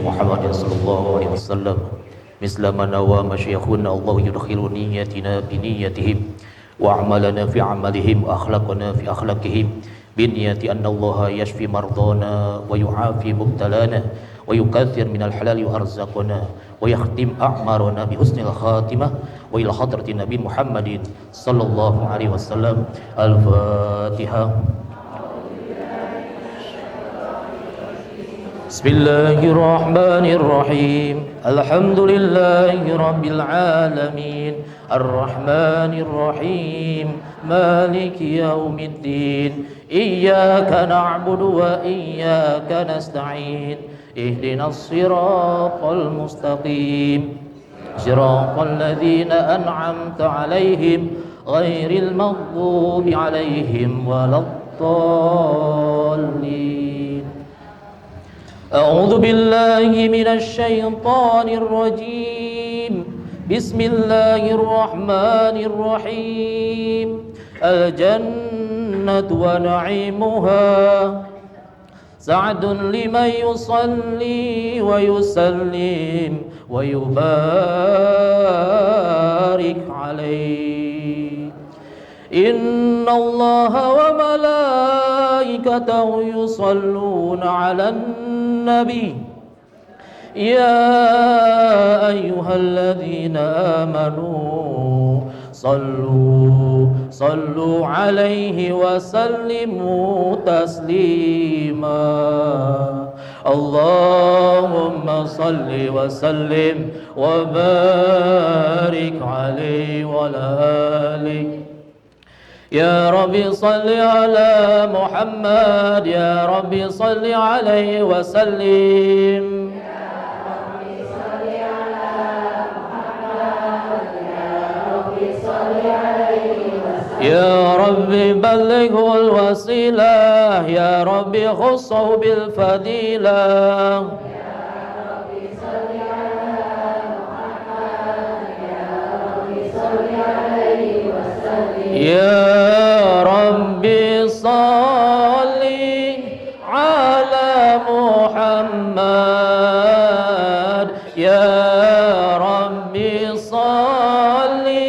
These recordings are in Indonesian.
محمد صلى الله عليه وسلم مثل ما نوى مشايخنا الله يدخل نيتنا بنيتهم وأعمالنا في عملهم وأخلاقنا في أخلاقهم بنية أن الله يشفي مرضانا ويعافي مبتلانا ويكثر من الحلال وأرزاقنا ويختم أعمارنا بحسن الخاتمة وإلى حضرة النبي محمد صلى الله عليه وسلم. الفاتحة. بسم الله الرحمن الرحيم. الحمد لله رب العالمين الرحمن الرحيم مالك يوم الدين إياك نعبد وإياك نستعين اهدنا الصراط المستقيم صراط الذين أنعمت عليهم غير المغضوب عليهم ولا الضالين. أعوذ بالله من الشيطان الرجيم. بسم الله الرحمن الرحيم. الجنة ونعيمها سعد لمن يصلي ويسلم ويبارك عليه. إن الله وملائكته يصلون على النبي يا أيها الذين آمنوا صلوا عليه وسلموا تسليما. اللهم صل وسلم وبارك عليه وعلى آله. يا رب صل على محمد يا رب صل عليه وسلم. يا رب بلغه الوسيلة يا رب خصه بالفضيلة. يا رب صل على محمد يا رب صل عليه وسلم. يا رب صل على محمد يا رب صل عليه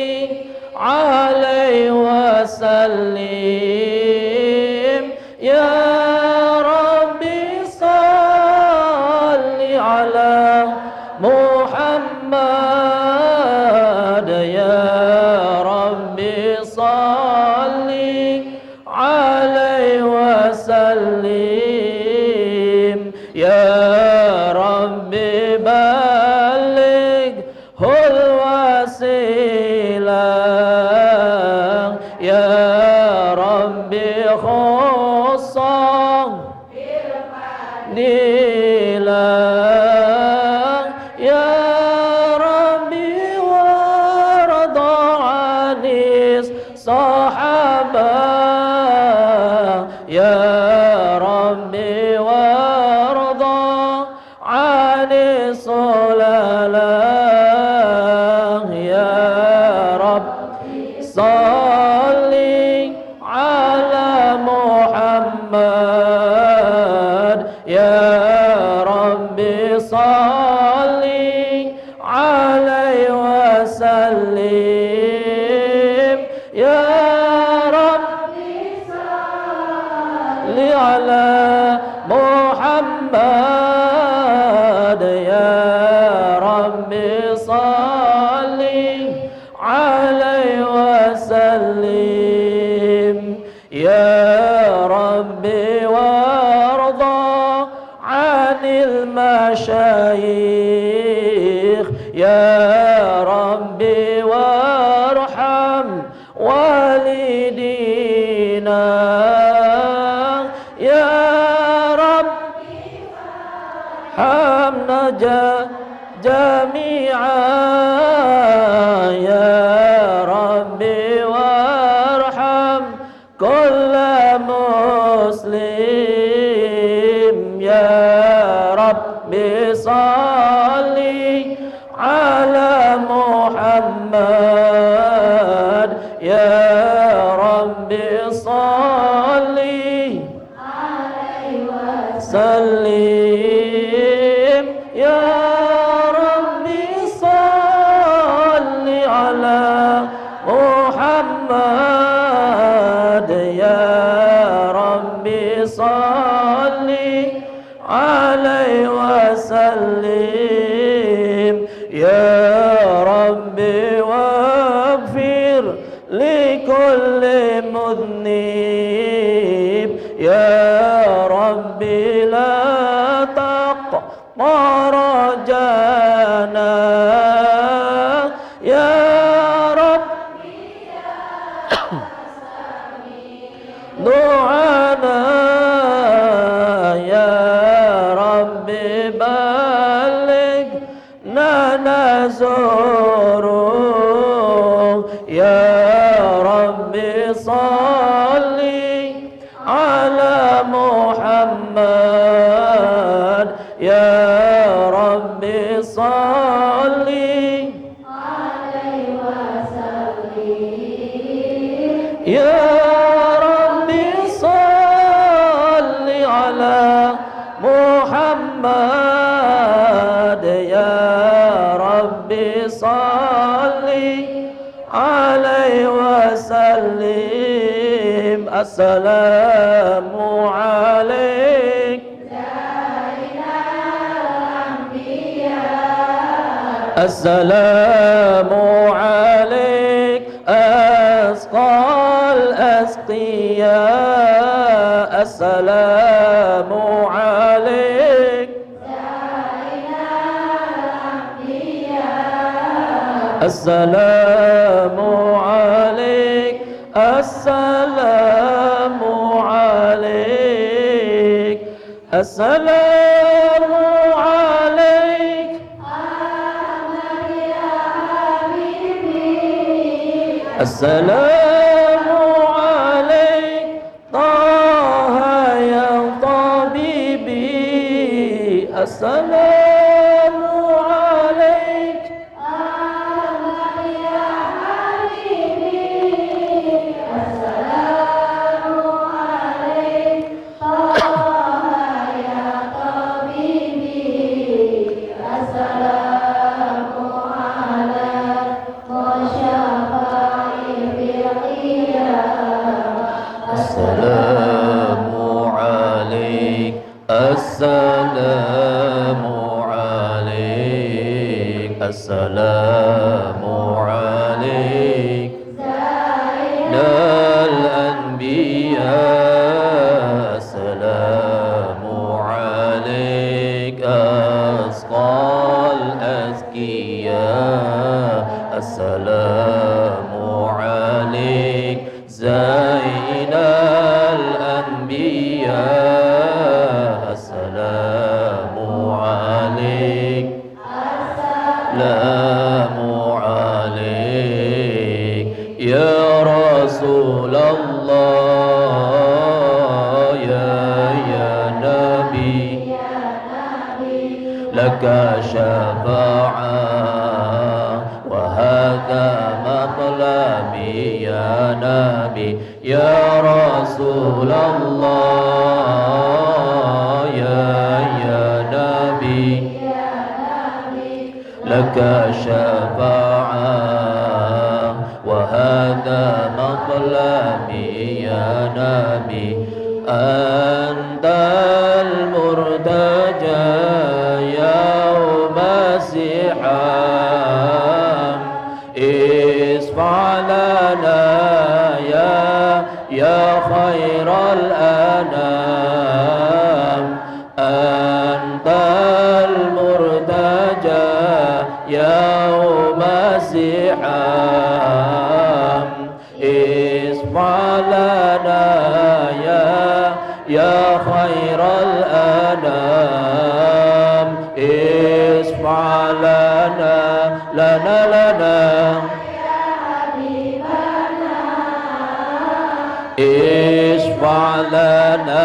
وسلم. يا رب بلغه الوسيلة يا رب خصه بالفضيلة. يا رب وارض عن الصحابة يا رب وارض عن الصلاة. يا رب صل على محمد يا رب صل عليه وسلم. يا رب صل على محمد يا رب صل عليه وسلم. يا رب وارضى عن المشايخ يا رب وارحم والدينا. يا رب ارحمنا جميعا يا رب وارحم كل مسلم. يا رب صل على محمد يا رب صل عليه وسلم. يا Rabbi salli alaihi wasallim. Ya Rabbi waghfir likulli mudhnib. Ya Rabbi la taqta rajana. Ya du'ana. Ya Rabbi balighna nazuru. Ya Rabbi salli ala Muhammad. Ya Rabbi salli alaihi wasallim. Ya Muhammad. Ya Rabbi salli alaihi wasallim. Assalamu alaik assalamu alaik asqal asqiya. Assalamu alaik assalamu alaik assalamu alaik assalamu alaik assalamu alaik Taha ya tabibi. Assalamu alaik Ahmad ya habibi. Assalamu alaik Taha ya tabibi. Assalamu ala musyafa'i bil qiyam. Assalamu alaik assalamu alaik assalamu alaik Zainal anbiya. Assalamu alaik asqal azkiya. Assalamu alaik Zainal anbiya. Assalamu alaik assalamu alaik ya Rasulullah. Ya Nabi laka syafa'ah wa hadha matlabi. Ya Nabi ya Rasulullah. Ya Nabi laka syafa'ah wa hadha matlabi. Ya Nabi antal murtaja yauma siham. Isfa'lana ya khairal anam. Antal murtaja yauma siham. Isfa'lana ya khairal anam. Isfa'lana lana Ishfa' lana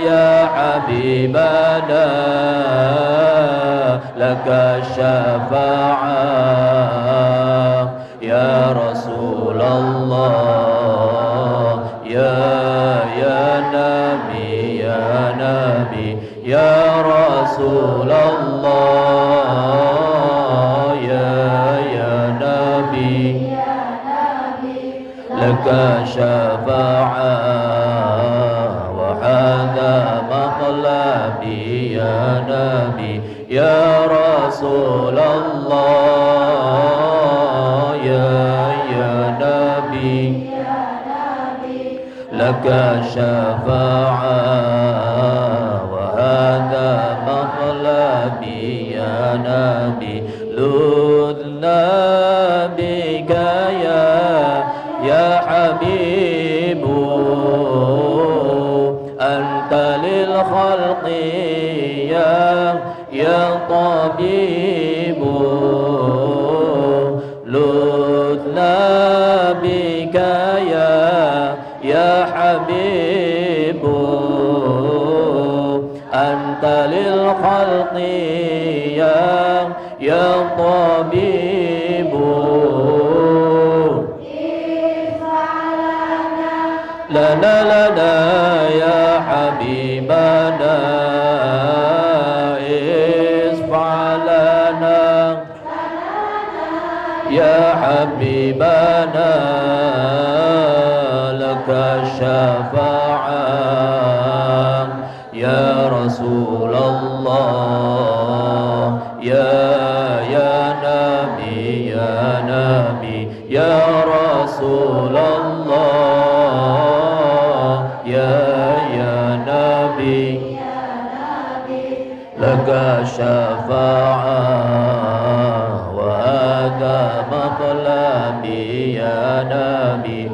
ya habibana. Laka syafa'ah ya Rasulullah. Ya Nabi ya Rasulullah. Ya Nabi laka syafa'ah شفاعة وهذا مطلبي يا نبي يا رسول الله يا نبي لك شفاعة وهذا مطلبي يا نبي لذنا بك يا حبيب أنت للخلق يا طبيب لذنا بك يا حبيب أنت للخلق يا طبيب لنا يا حبيبنا اشفع لنا يا حبيبنا لك الشفاعة يا رسول الله يا نبي يا رسول الله يا نبي لك شفاعة وهذا مطلبي يا نبي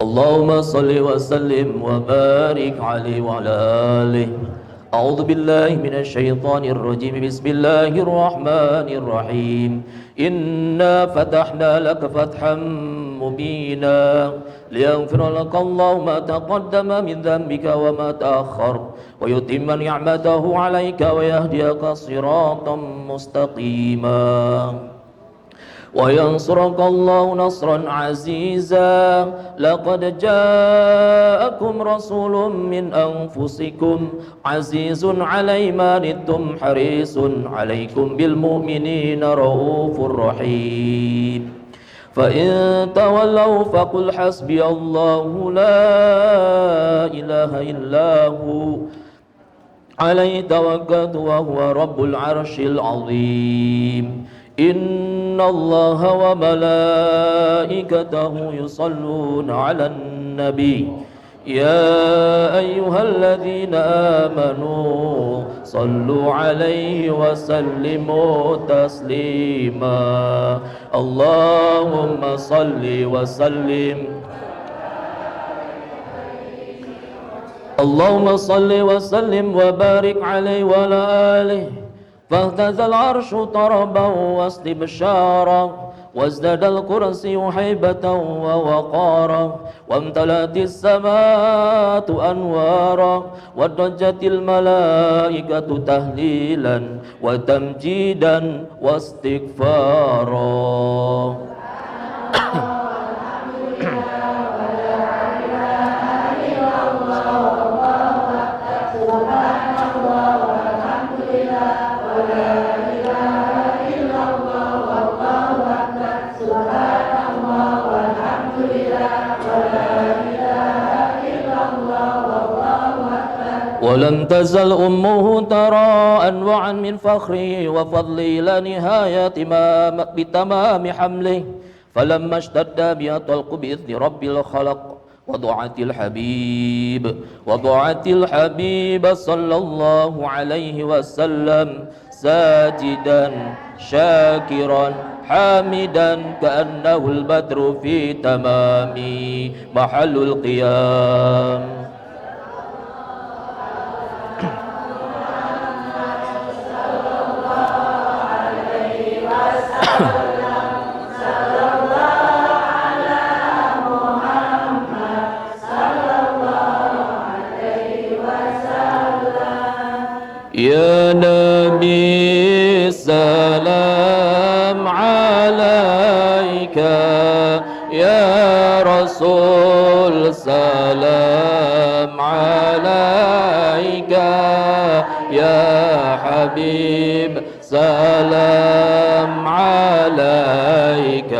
اللهم صل وسلم وبارك عليه وعلى آله أعوذ بالله من الشيطان الرجيم بسم الله الرحمن الرحيم إنا فتحنا لك فتحا مبينا ليغفر لك الله ما تقدم من ذنبك وما تأخر ويتم نعمته عليك ويهديك صراطا مستقيما وينصرك الله نصرا عزيزا لقد جاءكم رسول من أنفسكم عزيز علي ما عنتم حريص عليكم بالمؤمنين رؤوف رحيم فإن تولوا فقل حسبي الله لا إله إلا هو عليه توكلت وهو رب العرش العظيم إن الله وملائكته يصلون على النبي يا أيها الذين آمنوا صلوا عليه وسلموا تسليما اللهم صل وسلم اللهم صل وسلم وبارك عليه وعلى آله فاهتز العرش طربا واستبشارا وازداد الكرسي هيبة ووقارا وامتلأت السماء أنوارا وضجت الملائكة تهليلا وتمجيدا واستغفارا ولم تزل أمه ترى أنواعا من فخره وفضله إلى نهاية بتمام حمله فلما اشتد بها طلق بإذن رب الخلق وضعت الحبيب صلى الله عليه وسلم ساجدا شاكرا حامدا كأنه البدر في تمام محل القيام يا نبي سلام عليك يا رسول سلام عليك يا حبيب سلام عليك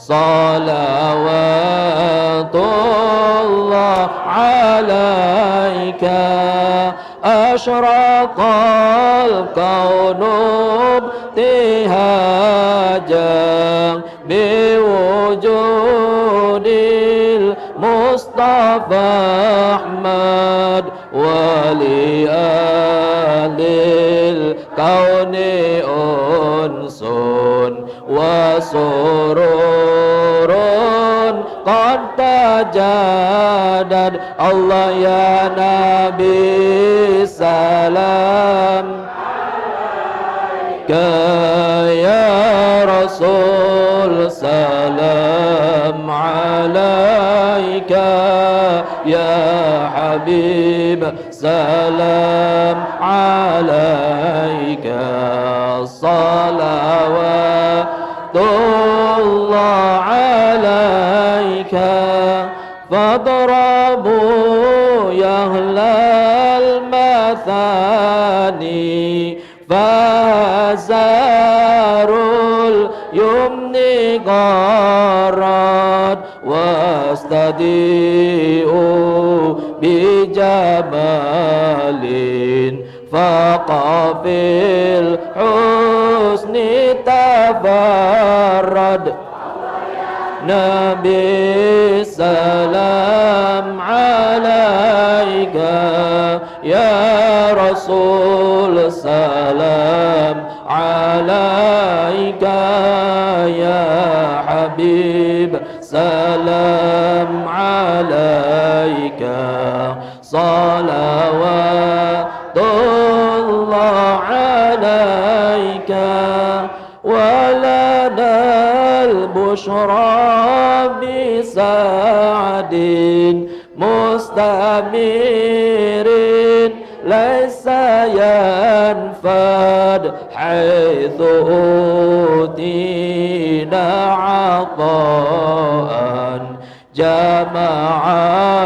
صلوات الله عليك أشرق الكون ابتهاجا بوجود المصطفى أحمد ولآل الكون أنس وسرور قد تجدد الله يا نبي سلام عليك يا رسول سلام عليك يا حبيب سلام عليك صلوات الله عليك فاضربوا يا أهل المثاني فزاروا اليمن غارت واستضيئوا بجمال فاق في الحسن تفرد نبي سلام عليك يا رسول سلام عليك يا حبيب سلام عليك صلوات الله عليك ولنا البشرى بسعد مستمر ليس ينفد حيث أوتينا عطاء جمع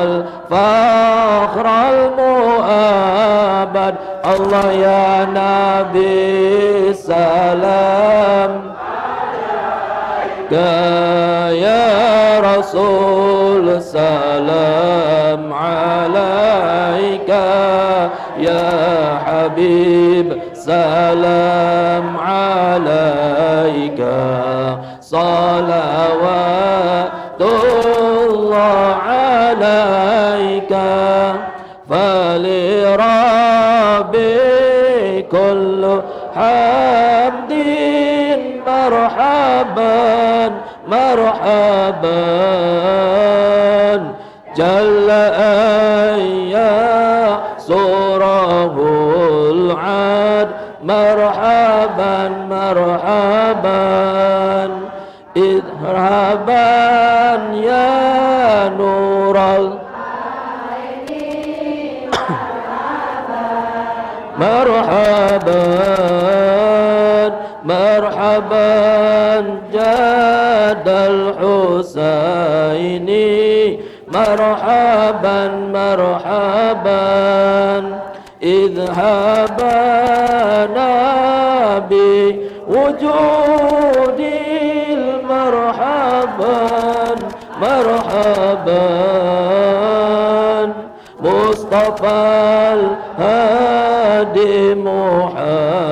الفخر المؤبد الله يا نبي سلام يا رسول سلام عليك يا حبيب سلام عليك صلوات الله عليك فلربي كل حمد مرحبا مرحبا جل أن يسره العاد مرحبا مرحبا اذهبا يا نور مرحبا مرحبا جاد الحسين مرحبا مرحبا اذهبا بوجود المرحبا مرحبا مصطفى الهادي محمد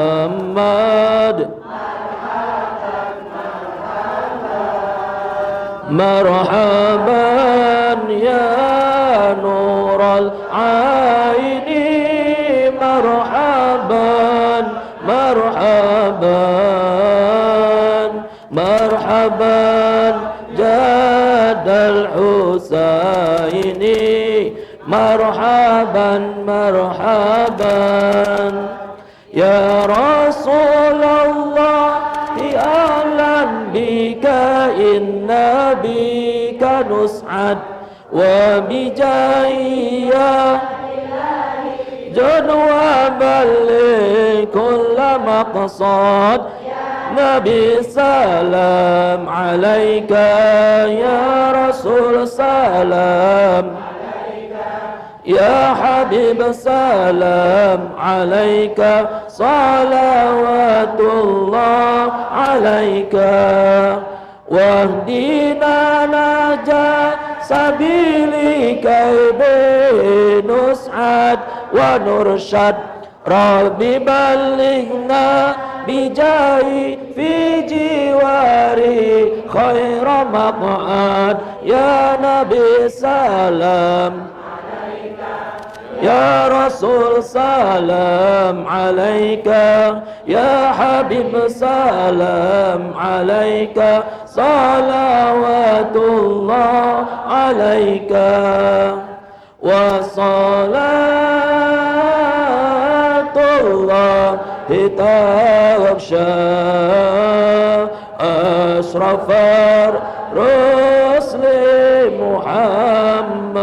مرحبا يا نور العين مرحبا مرحبا مرحبا جاد الحسين مرحبا مرحبا يا رسول الله أهلا بك إن بك نسعد وبجاهي جنوبا لكل مقصد نبي سلام عليك يا رسول سلام يا حبيب سلام عليك صلوات الله عليك واهدنا نجا سبيلك بنسعد ونرشد ربي بلغنا بجاي في جواري خير مقعد يا نبي سلام يا رسول سلام عليك يا حبيب سلام عليك صلوات الله عليك وصلاة الله تغشى أشرف الرسل محمد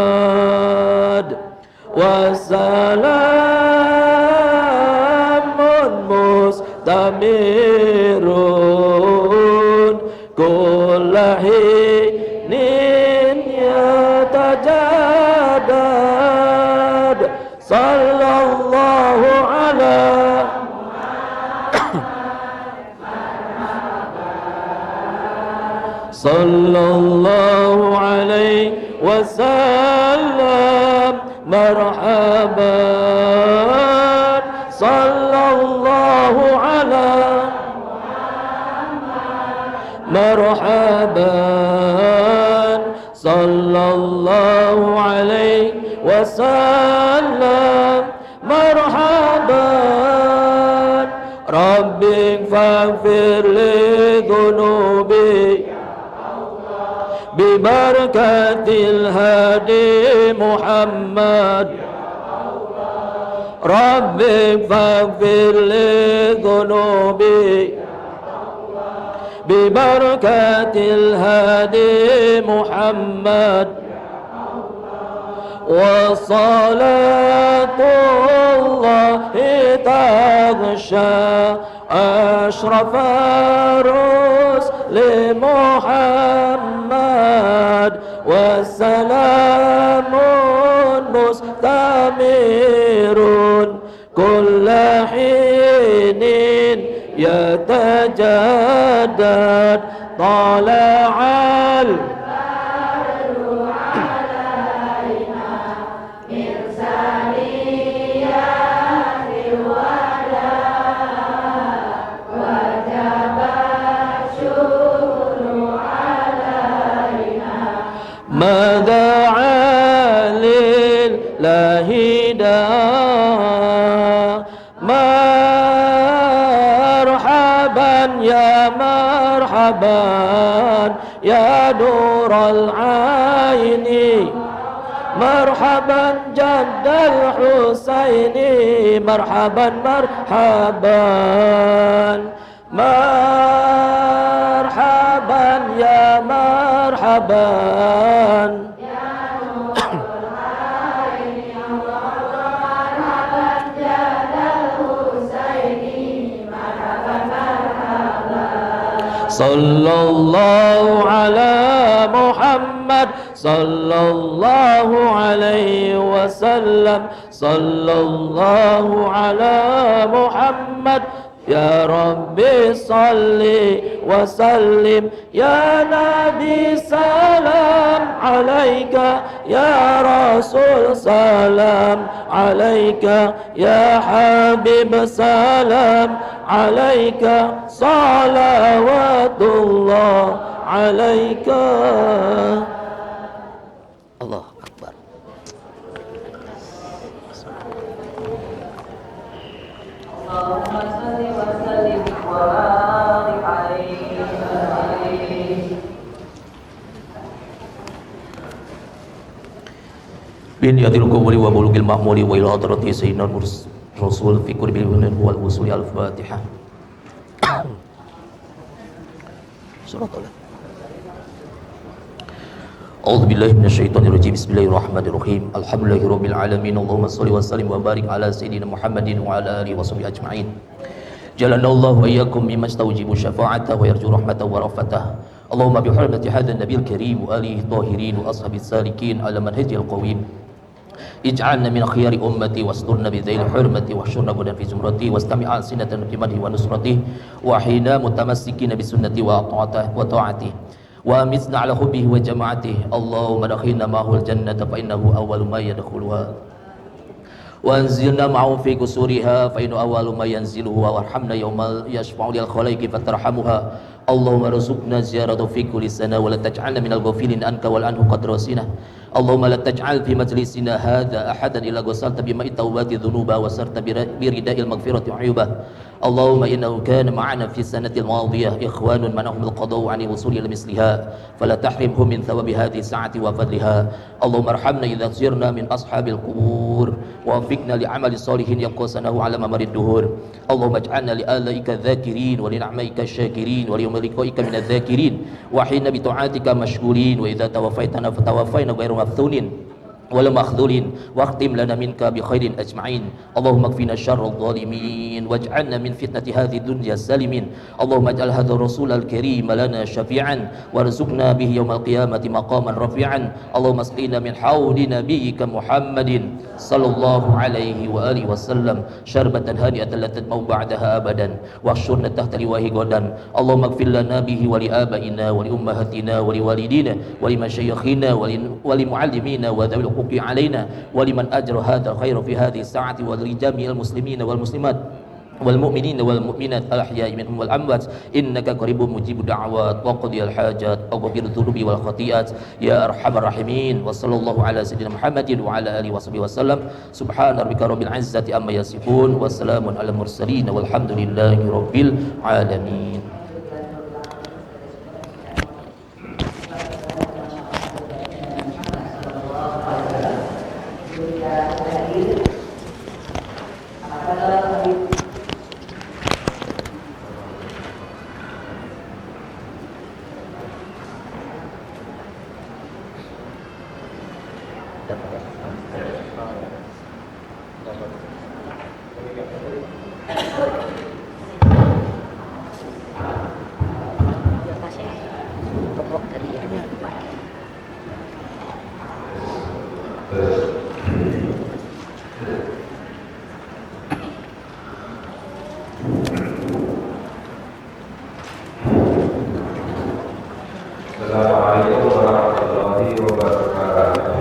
وسلام مستمر كل حين يتجدد صلى الله على صلى الله عليه وسلم مرحبا صلى الله على مرحبا صلى الله عليه وسلم مرحبا ربي فاغفر لي ذنوبي ببركة الهادي محمد ربي فاغفر لي ذنوبي ببركة الهادي محمد وصلاة الله تغشى أشرف الرسل محمد والسلام مستمر كل حين يتجدد طلع ما دعا لله داع مرحبا يا مرحبا يا نور العين مرحبا جد الحسين مرحبا مرحبا مرحبا يا مرحبا صلى الله على محمد صلى الله عليه وسلم صلى الله على محمد يا ربي صل وسلم يا نبي سلام عليك يا رسول سلام عليك يا حبيب سلام عليك صلوات الله عليك الله أكبر. اللهم صل وسلم وبارك عليه. بنية القبول وبلوغ المأمول وإلى حضرة سيدنا الرسول في قرب الهنن والوصول الفاتحة. سورة الله. أعوذ بالله من الشيطان الرجيم. بسم الله الرحمن الرحيم. الحمد لله رب العالمين. اللهم صل وسلم وبارك على سيدنا محمد وعلى آله وصحبه أجمعين. جعلنا الله وإياكم ممن يستوجب شفاعته ويرجو رحمته ورأفته. اللهم بحرمة هذا النبي الكريم وآله الطاهرين وأصحاب السالكين على منهج القويم اجعلنا من خيار أمتي واسترنا بذيل حرمتي واحشرنا غدا في زمرتي واستمع ألسنة بمده ونصرته وحين متمسكين بسنتي وطاعته وأمتنا على حبه وجماعته اللهم ادخلنا معه الجنة فإنه أول ما يدخلها وأنزلنا معه في قصورها فإنه أول ما ينزلها وارحمنا يوم يشفع للخلائق فترحمها اللهم ارزقنا زيارة في كل سنة ولا تجعلنا من الغافلين عنك والعنه قد رسينا اللهم لا تجعل في مجلسنا هذا أحدا إلا غسلت بماء التوبات ذنوبا وسرت برداء المغفرة عيوبا اللهم إنه كان معنا في السنة الماضية إخوان منعهم القضاء عن الوصول إلى مثلها فلا تحرمهم من ثواب هذه الساعة وفضلها اللهم ارحمنا إذا صرنا من أصحاب القبور ووفقنا لعمل صالح يقصناه على ممر الدهور اللهم اجعلنا لآلائك الذاكرين ولنعمائك الشاكرين وليوم لقائك من الذاكرين وحين بطاعتك مشغولين وإذا توفيتنا فتوفينا غير مفتونين ولا مخذولين واختم لنا منك بخير أجمعين اللهم اكفنا شر الظالمين واجعلنا من فتنة هذه الدنيا السالمين اللهم اجعل هذا الرسول الكريم لنا شفيعا وارزقنا به يوم القيامة مقاما رفيعا اللهم اسقنا من حوض نبيك محمد صلى الله عليه وآله وسلم شربة هانئة لا تدمع بعدها أبدا واحشرنا تحت لواه غدا اللهم اغفر لنا به ولآبائنا ولأمهاتنا ولوالدينا ولمشايخنا ولمعلمينا وذوي الحقوق علينا ولمن أجر هذا الخير في هذه الساعة ولجميع المسلمين والمسلمات والمؤمنين والمؤمنات الأحياء منهم والأموات إنك قريب مجيب الدعوات وقضي الحاجات أغفر الذنوب والخطيئات يا أرحم الراحمين وصلى الله على سيدنا محمد وعلى آله وصحبه وسلم سبحان ربك رب العزة عما يصفون وسلام على المرسلين والحمد لله رب العالمين. Assalamualaikum warahmatullahi wabarakatuh.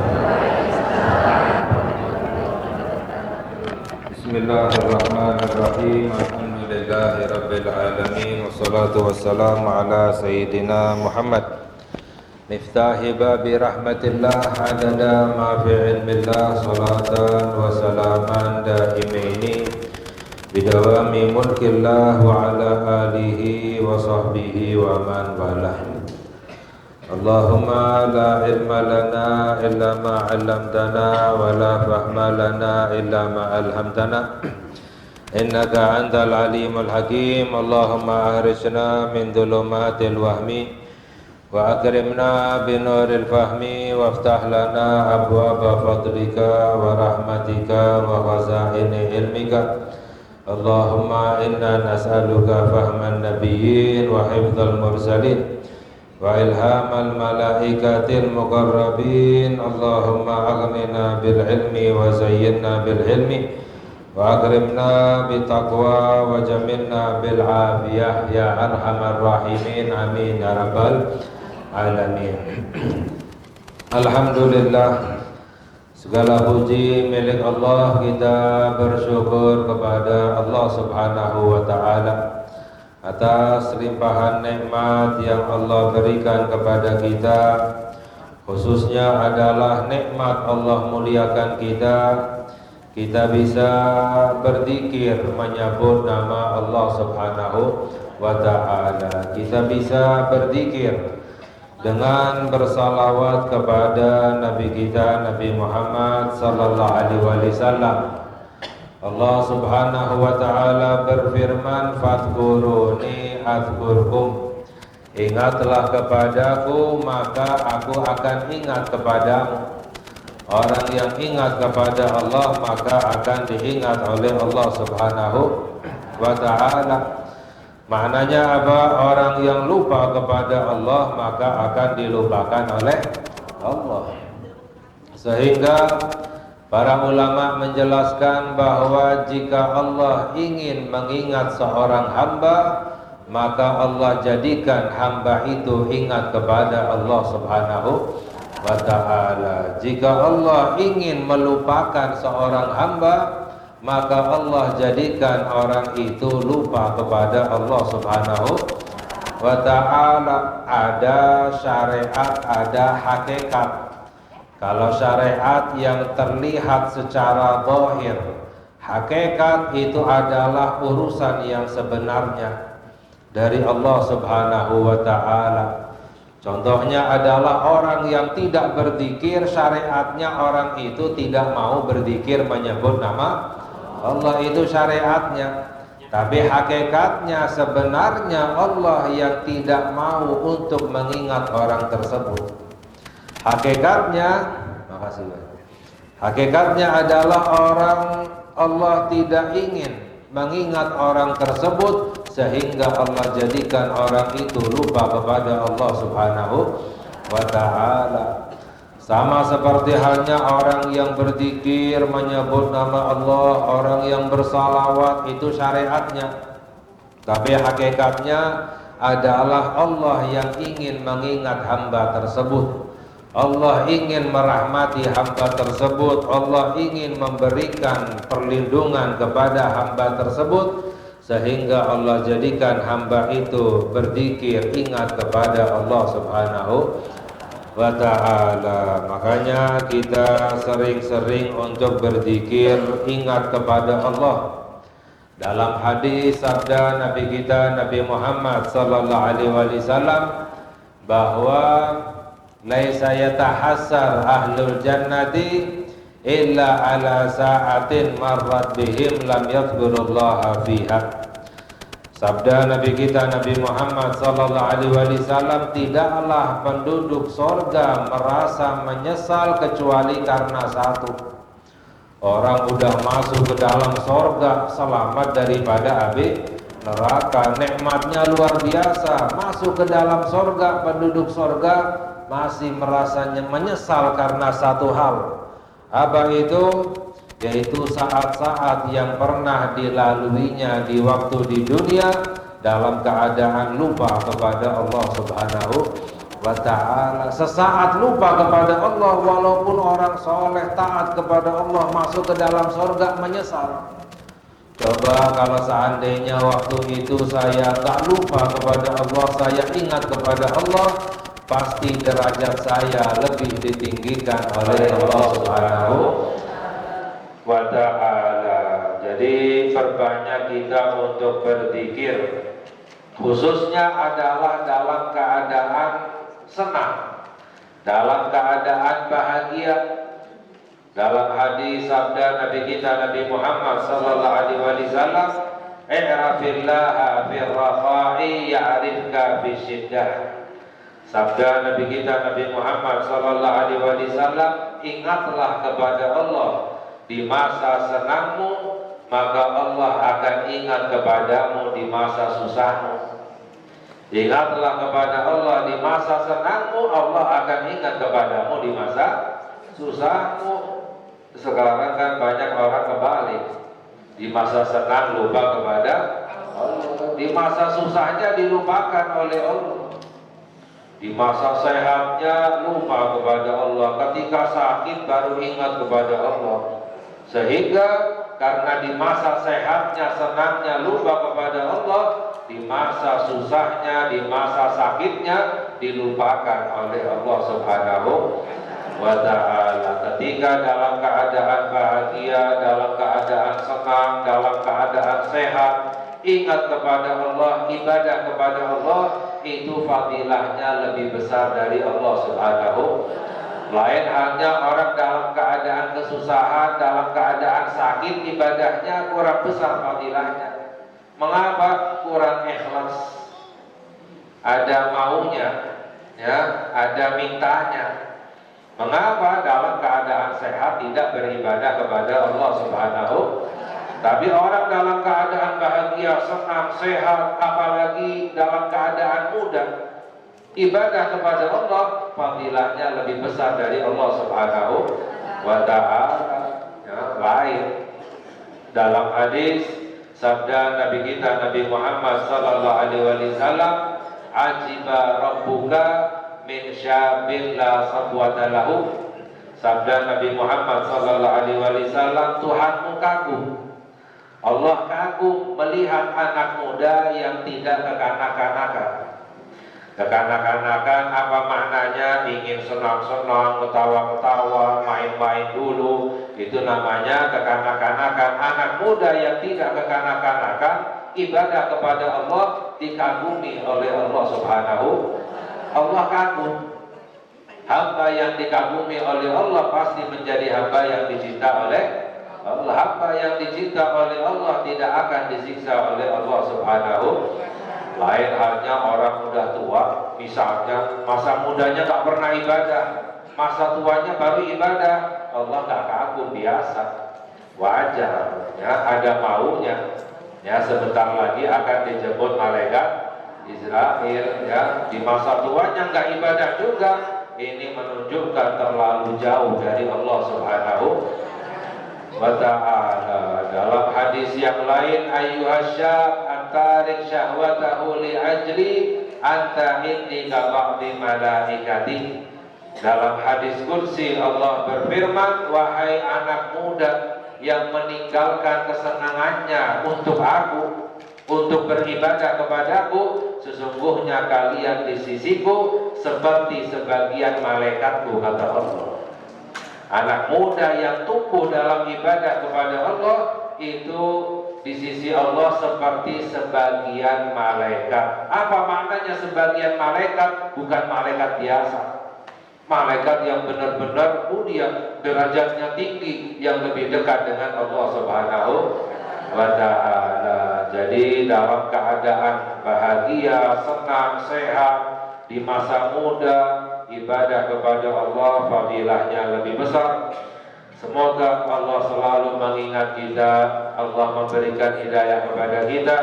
Bismillahirrahmanirrahim. Alhamdulillahi rabbil alamin wassalatu wassalamu ala sayyidina Muhammad miftahi babi rahmatillah adada ma fi ilmillah salatan wa salaman daimaini bidawami mulkillah wa ala alihi wa sahbihi wa man walah. Allahumma la ilma lana illa ma 'allamtana wa la fahma lana illa ma alhamtana innaka antal alimul hakim. Allahumma ahrijna min dhulumatil wahmi wa akrimna binuril fahmi waftah lana abwaba fadlika wa rahmatika wa khazaini ilmika. Allahumma inna nas'aluka fahman nabiyyin wa hifdzal mursalin wa ilhamal malaikatil muqarrabin. Allahumma aghnina bil ilmi wa zayyinna bil hilmi wa akrimna bit taqwa wa jamilna bil afiyah ya arhamar rahimin amin ya rabbal alamin. Alhamdulillah, segala puji milik Allah. Kita bersyukur kepada Allah Subhanahu wa ta'ala atas limpahan nikmat yang Allah berikan kepada kita, khususnya adalah nikmat Allah muliakan kita. Kita bisa berzikir menyebut nama Allah Subhanahu wa ta'ala. Kita bisa berzikir dengan bersalawat kepada Nabi kita Nabi Muhammad sallallahu alaihi wasallam. Allah Subhanahu wa ta'ala berfirman, "Fadhkuruni adzkurkum." Ingatlah kepadaku, maka aku akan ingat kepadamu. Orang yang ingat kepada Allah, maka akan diingat oleh Allah Subhanahu wa ta'ala. Maknanya apa? Orang yang lupa kepada Allah, maka akan dilupakan oleh Allah. Sehingga para ulama menjelaskan bahwa jika Allah ingin mengingat seorang hamba, maka Allah jadikan hamba itu ingat kepada Allah Subhanahu wa ta'ala. Jika Allah ingin melupakan seorang hamba, maka Allah jadikan orang itu lupa kepada Allah Subhanahu wa ta'ala. Ada syariat, ada hakikat. Kalau syariat yang terlihat secara zahir, hakikat itu adalah urusan yang sebenarnya dari Allah Subhanahu wa ta'ala. Contohnya adalah orang yang tidak berzikir, syariatnya orang itu tidak mau berzikir menyebut nama Allah, itu syariatnya. Tapi hakikatnya sebenarnya Allah yang tidak mau untuk mengingat orang tersebut. Hakikatnya, makasih Pak. Hakikatnya adalah Allah tidak ingin mengingat orang tersebut, sehingga Allah jadikan orang itu lupa kepada Allah Subhanahu wa ta'ala. Sama seperti halnya orang yang berzikir menyebut nama Allah, orang yang bersalawat, itu syariatnya. Tapi hakikatnya adalah Allah yang ingin mengingat hamba tersebut. Allah ingin merahmati hamba tersebut. Allah ingin memberikan perlindungan kepada hamba tersebut, sehingga Allah jadikan hamba itu berzikir, ingat kepada Allah Subhanahu wa ta'ala. Makanya kita sering-sering untuk berzikir, ingat kepada Allah. Dalam hadis sabda Nabi kita Nabi Muhammad sallallahu alaihi wasallam bahwa laisa yatahassar ahlul jannati illa ala sa'atin marrat bihim lam yadhkurullaha fiha. Sabda Nabi kita Nabi Muhammad sallallahu alaihi wasallam, tidaklah penduduk sorga merasa menyesal kecuali karena satu. Orang udah masuk ke dalam sorga, selamat daripada api neraka, nikmatnya luar biasa. Masuk ke dalam sorga, penduduk sorga masih merasanya menyesal karena satu hal. Apa itu? Yaitu saat-saat yang pernah dilaluinya di waktu di dunia dalam keadaan lupa kepada Allah Subhanahu wa ta'ala. Sesaat lupa kepada Allah, walaupun orang soleh taat kepada Allah, masuk ke dalam surga menyesal. Coba kalau seandainya waktu itu saya tak lupa kepada Allah, saya ingat kepada Allah, pasti derajat saya lebih ditinggikan oleh Allah Subhanahu wa ta'ala. Jadi perbanyak kita untuk berzikir, khususnya adalah dalam keadaan senang, dalam keadaan bahagia. Dalam hadis sabda Nabi kita Nabi Muhammad sallallahu alaihi wasallam, "I'rafillaha fir rafa'i ya'rifka fi syiddah." Sabda Nabi kita Nabi Muhammad sallallahu alaihi wasallam, ingatlah kepada Allah di masa senangmu, maka Allah akan ingat kepadamu di masa susahmu. Ingatlah kepada Allah di masa senangmu, Allah akan ingat kepadamu di masa susahmu. Sekarang kan banyak orang kebalik, di masa senang lupa kepada Allah, di masa susahnya dilupakan oleh Allah. Di masa sehatnya lupa kepada Allah, ketika sakit baru ingat kepada Allah. Sehingga karena di masa sehatnya, senangnya lupa kepada Allah, di masa susahnya, di masa sakitnya dilupakan oleh Allah Subhanahu wa ta'ala. Ketika dalam keadaan bahagia, dalam keadaan senang, dalam keadaan sehat, ingat kepada Allah, ibadah kepada Allah, itu fadilahnya lebih besar dari Allah Subhanahu. Lain halnya orang dalam keadaan kesusahan, dalam keadaan sakit, ibadahnya kurang besar fadilahnya. Mengapa? Kurang ikhlas. Ada maunya, ya, ada mintanya. Mengapa dalam keadaan sehat tidak beribadah kepada Allah Subhanahu? Tapi orang dalam keadaan bahagia, senang, sehat, apalagi dalam keadaan muda, ibadah kepada Allah fadilahnya lebih besar dari Allah Subhanahu wa ta'ala. Ya, lain dalam hadis Sabda Nabi kita Nabi Muhammad sallallahu alaihi wasallam, ajiba rabbuka min syabin la sabwata lahu. Sabda Nabi Muhammad sallallahu alaihi wasallam, Tuhanmu kagum, Allah kagum melihat anak muda yang tidak kekanak-kanakan. Kekanak-kanakan apa maknanya? Ingin senang-senang, ketawa-ketawa, main-main dulu. Itu namanya kekanak-kanakan. Anak muda yang tidak kekanak-kanakan, ibadah kepada Allah dikagumi oleh Allah Subhanahu. Allah kagum. Hamba yang dikagumi oleh Allah pasti menjadi hamba yang dicinta oleh Allah. Hamba yang dicinta oleh Allah tidak akan disiksa oleh Allah Subhanahu. Lain halnya orang udah tua, misalnya masa mudanya tak pernah ibadah, masa tuanya baru ibadah, Allah gak kagum, biasa, wajar, ya, ada maunya, ya, sebentar lagi akan dijemput malaikat Israel, ya, di masa tuanya nggak ibadah juga. Ini menunjukkan terlalu jauh dari Allah Subhanahu wa ta'ala. Dalam hadis yang lain, ayyuhasyab antarik syahwatahu li ajli anta inni ka ba'di malaikati. Dalam hadis kursi Allah berfirman, wahai anak muda yang meninggalkan kesenangannya untuk aku, untuk beribadah kepadaku, sesungguhnya kalian di sisiku seperti sebagian malaikatku, kata Allah. Anak muda yang tumbuh dalam ibadah kepada Allah itu di sisi Allah seperti sebagian malaikat. Apa maknanya sebagian malaikat? Bukan malaikat biasa, malaikat yang benar-benar mulia, derajatnya tinggi, yang lebih dekat dengan Allah Subhanahu wa ta'ala. Jadi dalam keadaan bahagia, senang, sehat di masa muda, ibadah kepada Allah fadilahnya lebih besar. Semoga Allah selalu mengingat kita, Allah memberikan hidayah kepada kita,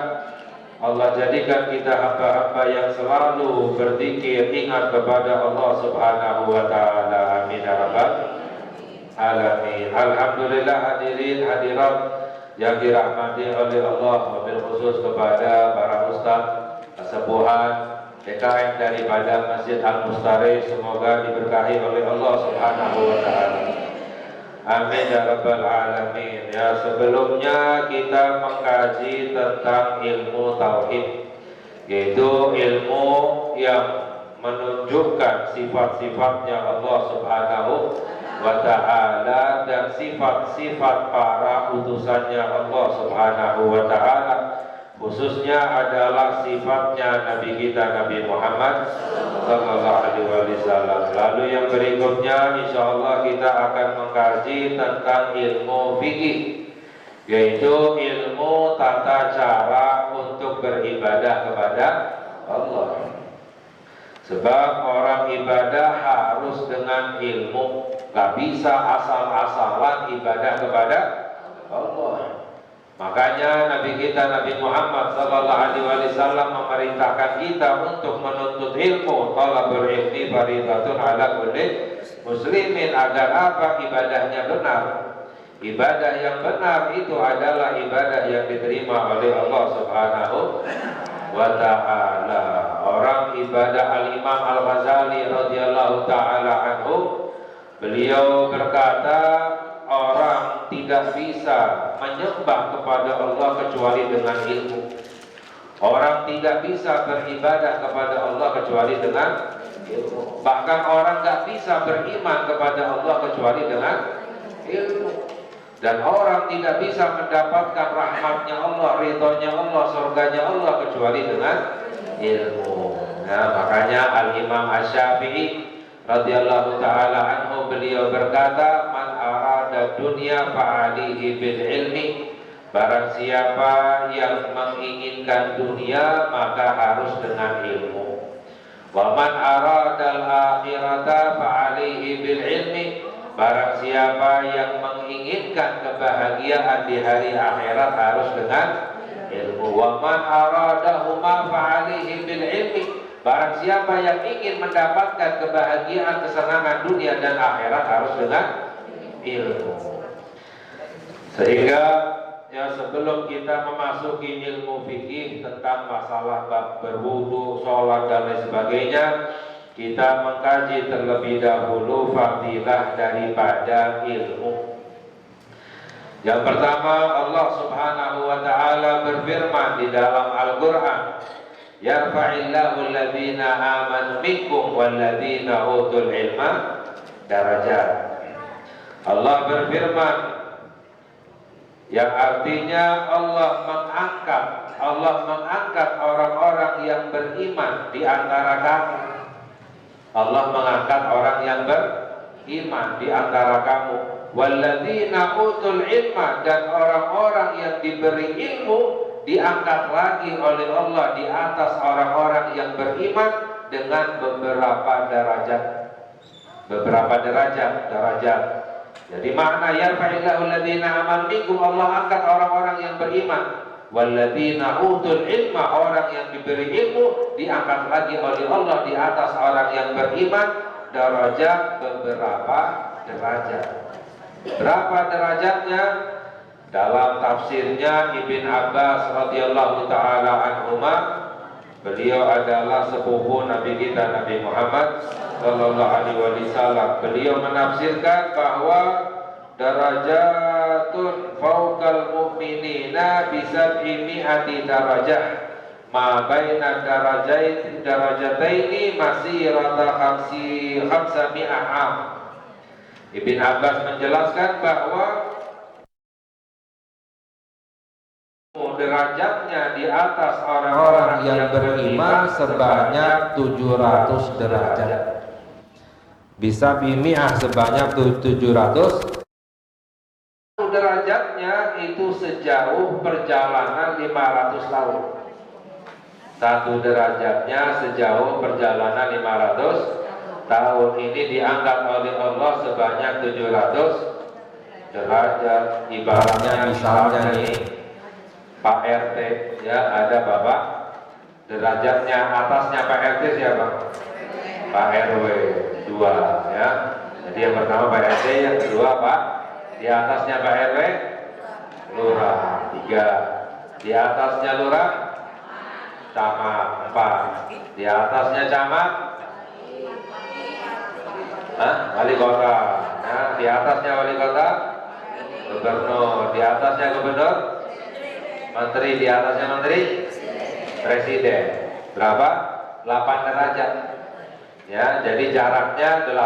Allah jadikan kita hamba-hamba yang selalu berzikir, ingat kepada Allah Subhanahu wa ta'ala. Amin ya rabbal alamin. Alhamdulillah, hadirin hadirat yang dirahmati oleh Allah, wabil khusus kepada para ustaz, sepuhan DKM daripada Masjid Al-Mustari, semoga diberkahi oleh Allah Subhanahu wa ta'ala. Amin ya rabbal alamin. Ya, sebelumnya kita mengkaji tentang ilmu tauhid, yaitu ilmu yang menunjukkan sifat-sifatnya Allah Subhanahu wa ta'ala dan sifat-sifat para utusannya Allah Subhanahu wa ta'ala, khususnya adalah sifatnya Nabi kita Nabi Muhammad sallallahu alaihi wasallam. Lalu yang berikutnya insyaallah kita akan mengkaji tentang ilmu fikih, yaitu ilmu tata cara untuk beribadah kepada Allah. Sebab orang ibadah harus dengan ilmu, gak bisa asal-asalan ibadah kepada Allah. Makanya Nabi kita Nabi Muhammad sallallahu alaihi wasallam memerintahkan kita untuk menuntut ilmu. Talabul ilmi fardhatun ala kulli muslimin, agar apa? Ibadahnya benar. Ibadah yang benar itu adalah ibadah yang diterima oleh Allah Subhanahu wa ta'ala. Orang ibadah Al-Imam Al-Ghazali radhiyallahu ta'ala anhu, beliau berkata, orang tidak bisa menyembah kepada Allah kecuali dengan ilmu. Orang tidak bisa beribadah kepada Allah kecuali dengan ilmu. Bahkan orang tidak bisa beriman kepada Allah kecuali dengan ilmu. Dan orang tidak bisa mendapatkan rahmatnya Allah, ridhonya Allah, surganya Allah kecuali dengan ilmu. Nah, makanya Al-Imam Asy-Syafi'i radhiyallahu ta'ala anhu, beliau berkata, man arada dunya fa'alihi bil ilmi. Barang siapa yang menginginkan dunia maka harus dengan ilmu. Wa man arada al-akhirata fa'alihi bil ilmi. Barang siapa yang menginginkan kebahagiaan di hari akhirat harus dengan ilmu. Wa man aradahuma fa'alihi bil ilmi. Barang siapa yang ingin mendapatkan kebahagiaan, kesenangan dunia dan akhirat harus dengan ilmu. Sehingga ya sebelum kita memasuki ilmu fikih tentang masalah bab berwudu, sholat dan lain sebagainya, kita mengkaji terlebih dahulu fadilah daripada ilmu. Yang pertama, Allah Subhanahu wa taala berfirman di dalam Al-Qur'an, yarfa'illahu alladhina amanu minkum walladhina utul ilma darajat. Allah berfirman yang artinya Allah mengangkat orang-orang yang beriman di antara kamu. Allah mengangkat orang yang beriman di antara kamu. Walladzina utul ilma, dan orang-orang yang diberi ilmu diangkat lagi oleh Allah di atas orang-orang yang beriman dengan beberapa derajat. Jadi makna yarfa'illahu alladzina amanu minkum, Allah angkat orang-orang yang beriman. Walladzina utul ilma, orang yang diberi ilmu diangkat lagi oleh Allah di atas orang yang beriman beberapa derajat. Berapa derajatnya? Dalam tafsirnya Ibn Abbas radhiyallahu taala anhuma, beliau adalah sepupu Nabi kita Nabi Muhammad sallallahu alaihi wasallam. Beliau menafsirkan bahwa darajatun fawqal mu'minina bisab'i mi'ati darajah ma baina darajataini masirata khamsa mi'ah. Ibn Abbas menjelaskan bahwa derajatnya di atas orang-orang yang beriman sebanyak 700 derajat. Bisa bimi'ah sebanyak 700. Derajatnya itu sejauh perjalanan 500 tahun. Satu derajatnya sejauh perjalanan 500 tahun. Ini diangkat oleh Allah sebanyak 700 derajat. Ibaratnya misalnya nih Pak RT, ya ada Bapak, derajatnya atasnya Pak RT siapa? Pak RW 2, ya. Jadi yang pertama Pak RT, yang kedua Pak, di atasnya Pak RW Lurah 3, di atasnya Lurah Camat 4, di atasnya Camat Wali Kota, nah, di atasnya Wali Kota Gubernur, di atasnya Gubernur Menteri, di atasnya Menteri Presiden. Berapa? 8 derajat. Ya, jadi jaraknya 7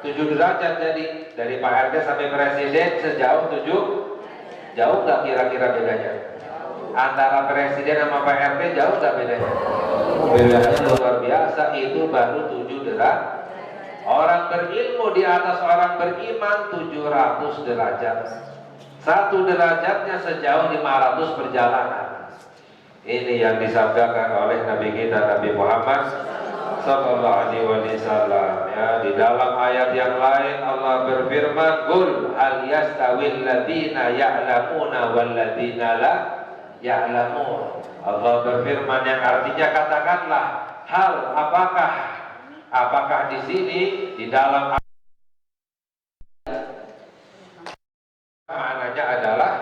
derajat. Jadi dari Pak RT sampai Presiden sejauh 7. Jauh nggak kira-kira bedanya? Antara Presiden sama Pak RT jauh nggak bedanya? Bedanya luar biasa. Itu baru 7 derajat. Orang berilmu di atas orang beriman 700 derajat. Satu derajatnya sejauh 500 perjalanan. Ini yang disabdakan oleh Nabi kita Nabi Muhammad sallallahu alaihi wasallam. Ya, di dalam ayat yang lain Allah berfirman, "Qul hal yastawil ladzina ya'lamuna wal ladzina la ya'lamun." Allah berfirman yang artinya katakanlah, hal apakah di sini di dalam maknanya adalah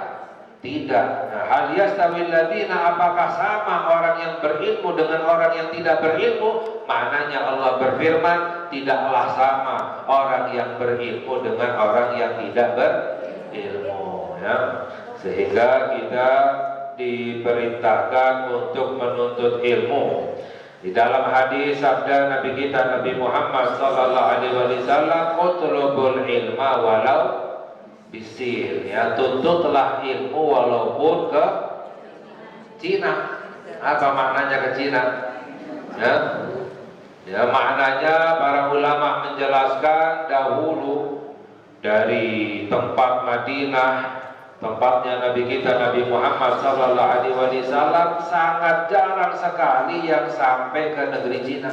tidak. Nah, hal yastawil ladzina, apakah sama orang yang berilmu dengan orang yang tidak berilmu? Maknanya Allah berfirman, tidaklah sama orang yang berilmu dengan orang yang tidak berilmu, ya. Sehingga kita diperintahkan untuk menuntut ilmu. Di dalam hadis sabda Nabi kita Nabi Muhammad sallallahu alaihi wasallam, "Utlubul ilma walau bisil." Ya, tuntutlah ilmu walaupun ke Cina. Apa maknanya ke Cina? Ya, maknanya para ulama menjelaskan dahulu dari tempat Madinah, tempatnya Nabi kita Nabi Muhammad sallallahu alaihi wasallam, sangat jarang sekali yang sampai ke negeri Cina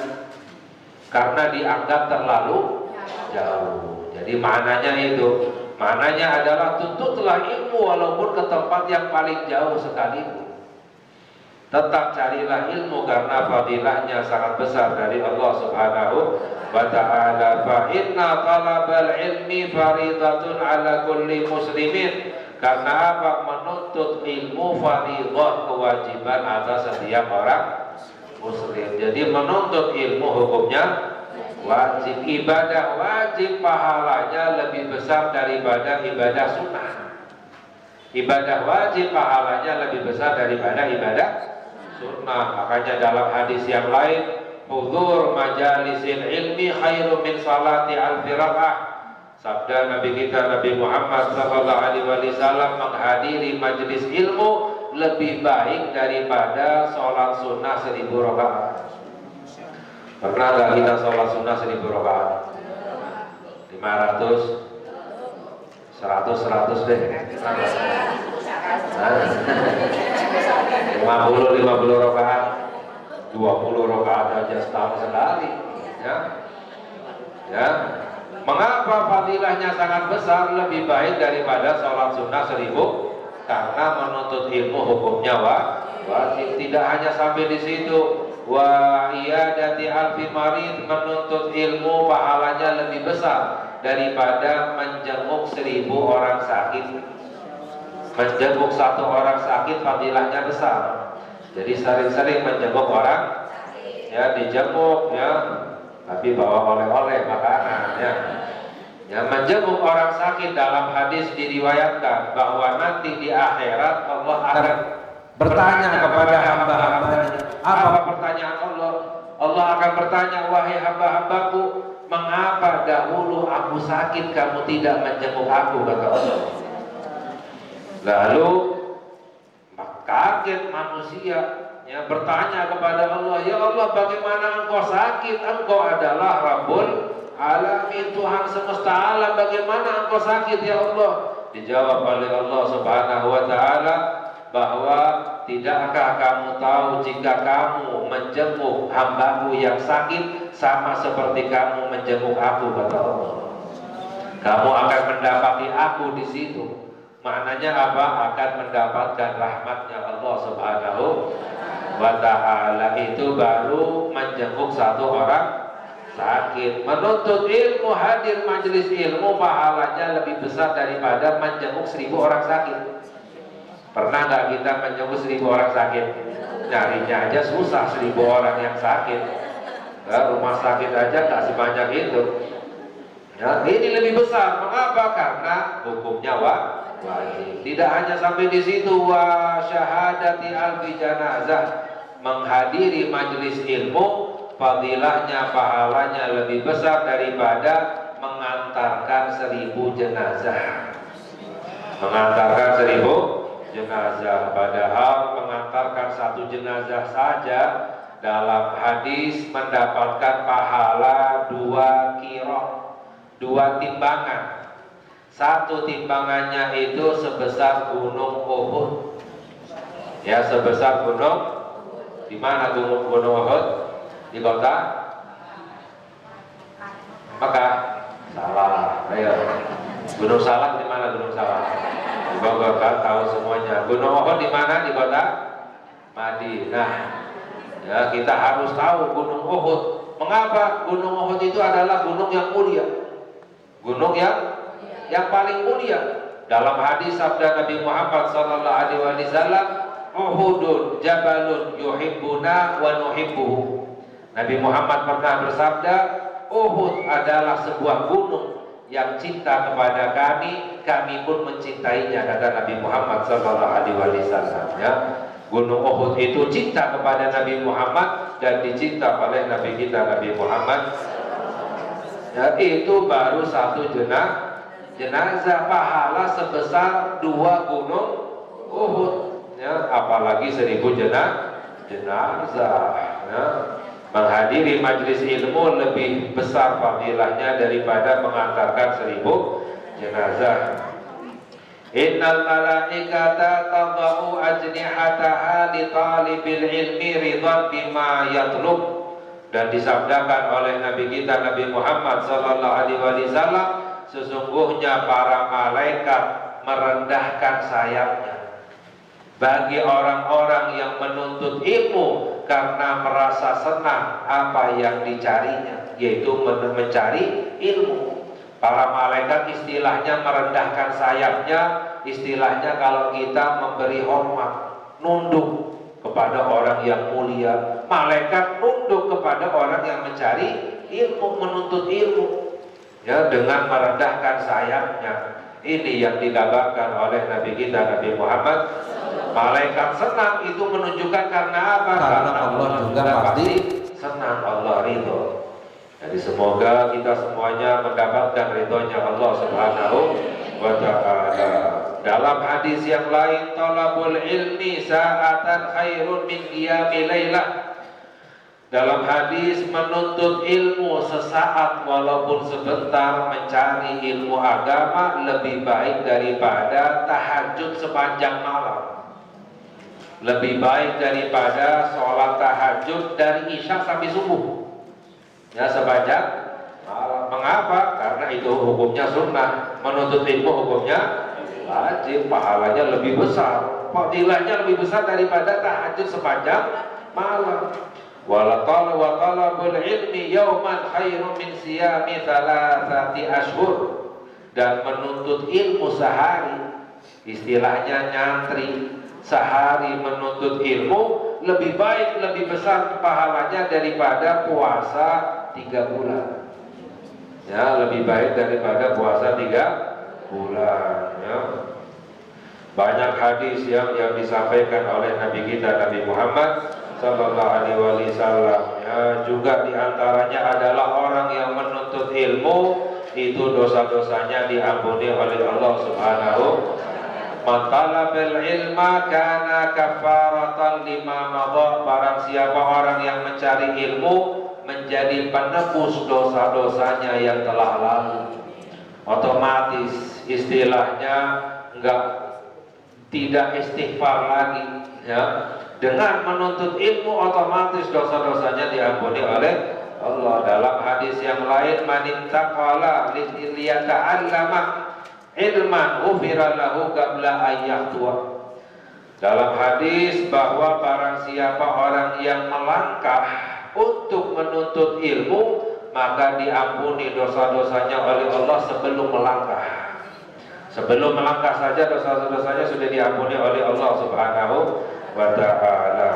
karena dianggap terlalu jauh. Jadi maknanya itu, maknanya adalah tuntutlah ilmu walaupun ke tempat yang paling jauh sekalipun. Tetap carilah ilmu karena fadilahnya sangat besar dari Allah Subhanahu wa ta'ala. Fa inna talabal ilmi faridatun ala kulli muslimin, Karena apa? Menuntut ilmu fardhiyah, kewajiban atas setiap orang muslim. Jadi menuntut ilmu hukumnya wajib. Ibadah wajib pahalanya lebih besar daripada ibadah sunnah. Ibadah wajib pahalanya lebih besar daripada ibadah sunnah. Makanya dalam hadis yang lain, hudzur majalisil ilmi khairum min salati alfi rakaah. Sabda Nabi kita Nabi Muhammad sallallahu alaihi wasallam, menghadiri majelis ilmu lebih baik daripada sholat sunnah 1000 rakaat. Pernah nggak kita sholat sunnah 1000 rakaat? 500, 100 deh. 50 rakaat, 20 rakaat aja setahun sekali. Ya. Mengapa fadilahnya sangat besar, lebih baik daripada sholat sunnah 1000? Karena menuntut ilmu hukumnya wajib. Tidak hanya sampai di situ, wa iyadati alfi marid, menuntut ilmu pahalanya lebih besar daripada menjenguk 1000 orang sakit. Menjenguk 1 orang sakit fadilahnya besar. Jadi sering-sering menjenguk orang, ya dijenguk ya, tapi bawa oleh-oleh makanan ya. Ya, menjenguk orang sakit dalam hadis diriwayatkan bahwa nanti di akhirat Allah akan bertanya kepada hamba-hambanya. Apa pertanyaan Allah? Allah akan bertanya, wahai hamba-hambaku, mengapa dahulu aku sakit kamu tidak menjenguk aku, kata Allah. Lalu kaget manusia, ya, bertanya kepada Allah, ya Allah, bagaimana engkau sakit? Engkau adalah Rabbul Alamin, Tuhan semesta alam, bagaimana engkau sakit ya Allah? Dijawab oleh Allah Subhanahu wa ta'ala bahwa tidakkah kamu tahu jika kamu menjenguk hambaku yang sakit sama seperti kamu menjenguk aku, kata Allah. Kamu akan mendapati aku di situ. Maknanya apa? Akan mendapatkan rahmatnya Allah Subhanahu wa ta'ala. Itu baru menjenguk 1 orang sakit. Menuntut ilmu, hadir majelis ilmu, pahalanya lebih besar daripada menjenguk 1000 orang sakit. Pernah nggak kita menjenguk 1000 orang sakit? Nyarinya aja susah, 1000 orang yang sakit. Ya, rumah sakit aja nggak sebanyak itu. Ya, ini lebih besar. Mengapa? Karena hukumnya wajib. Tidak hanya sampai di situ, wa syahadati alfi janazah, menghadiri majelis ilmu fadilahnya, pahalanya lebih besar daripada mengantarkan 1000 jenazah. Mengantarkan 1000 jenazah, padahal mengantarkan 1 jenazah saja dalam hadis mendapatkan pahala 2 qirah, 2 timbangan. 1 timbangannya itu sebesar gunung Uhud. Ya, sebesar gunung. Di mana gunung Uhud? Di kota Mekah. Salah. Ayo. Gunung Salak di mana Gunung Salak? Di Bogor, kan tahu semuanya. Gunung Uhud di mana? Di kota Madinah. Ya, kita harus tahu Gunung Uhud. Mengapa? Gunung Uhud itu adalah gunung yang mulia. Gunung yang paling mulia. Dalam hadis sabda Nabi Muhammad sallallahu alaihi wasallam, Uhudun jabalun yuhibbuna wa nuhibbuhu. Nabi Muhammad pernah bersabda, Uhud adalah sebuah gunung yang cinta kepada kami, kami pun mencintainya, kata Nabi Muhammad sallallahu alaihi wasallam. Ya, Gunung Uhud itu cinta kepada Nabi Muhammad dan dicinta oleh Nabi kita Nabi Muhammad. Ya, itu baru 1 jenazah, pahala sebesar 2 gunung Uhud. Ya, apalagi 1000 jenazah. Ya. Menghadiri majelis ilmu lebih besar fadilahnya daripada mengantarkan 1000 jenazah. Innal malaikata tadau ajnihataha li talibil ilmi ridhan bima yatlub. Dan disabdakan oleh Nabi kita Nabi Muhammad sallallahu alaihi wasallam, sesungguhnya para malaikat merendahkan sayapnya bagi orang-orang yang menuntut ilmu karena merasa senang apa yang dicarinya, yaitu mencari ilmu. Para malaikat istilahnya merendahkan sayapnya, istilahnya kalau kita memberi hormat, nunduk kepada orang yang mulia. Malaikat nunduk kepada orang yang mencari ilmu, menuntut ilmu, ya, dengan merendahkan sayapnya. Ini yang digambarkan oleh Nabi kita, Nabi Muhammad. Malaikat senang itu menunjukkan karena apa? Karena Allah juga pasti senang, Allah ridho. Jadi semoga kita semuanya mendapatkan ridhonya Allah Subhanahu wa ta'ala. Dalam hadis yang lain, talabul ilmi sa'atan khairun min qiyami lailah. Dalam hadis, menuntut ilmu sesaat walaupun sebentar, mencari ilmu agama lebih baik daripada tahajud sepanjang malam. Lebih baik daripada sholat tahajud dari isya sampai subuh, ya, sepanjang malam. Mengapa? Karena itu hukumnya sunnah. Menuntut ilmu hukumnya wajib, pahalanya lebih besar, fadilahnya lebih besar daripada tahajud sepanjang malam. Wa talabul ilmi yauman khairun min siyami thalathati ashhur. Dan menuntut ilmu sehari, istilahnya nyantri, sehari menuntut ilmu lebih baik, lebih besar pahalanya daripada puasa 3 bulan. Ya, lebih baik daripada puasa 3 bulan, ya. Banyak hadis yang disampaikan oleh Nabi kita, Nabi Muhammad sallallahu alaihi wasallam, ya. Juga diantaranya adalah orang yang menuntut ilmu itu dosa-dosanya diampuni oleh Allah Subhanahu. Man talabal ilma kana kafaratan lima madha. Barang siapa orang yang mencari ilmu menjadi penebus dosa-dosanya yang telah lalu. Otomatis istilahnya tidak istighfar lagi, ya. Dengan menuntut ilmu otomatis dosa-dosanya diampuni oleh Allah. Dalam hadis yang lain, man intaqala liyata'allama ilman ghufira lahu qabla ayyahtua. Dalam hadis bahwa barang siapa orang yang melangkah untuk menuntut ilmu, maka diampuni dosa-dosanya oleh Allah sebelum melangkah. Sebelum melangkah saja dosa-dosanya sudah diampuni oleh Allah Subhanahu wa ta'ala.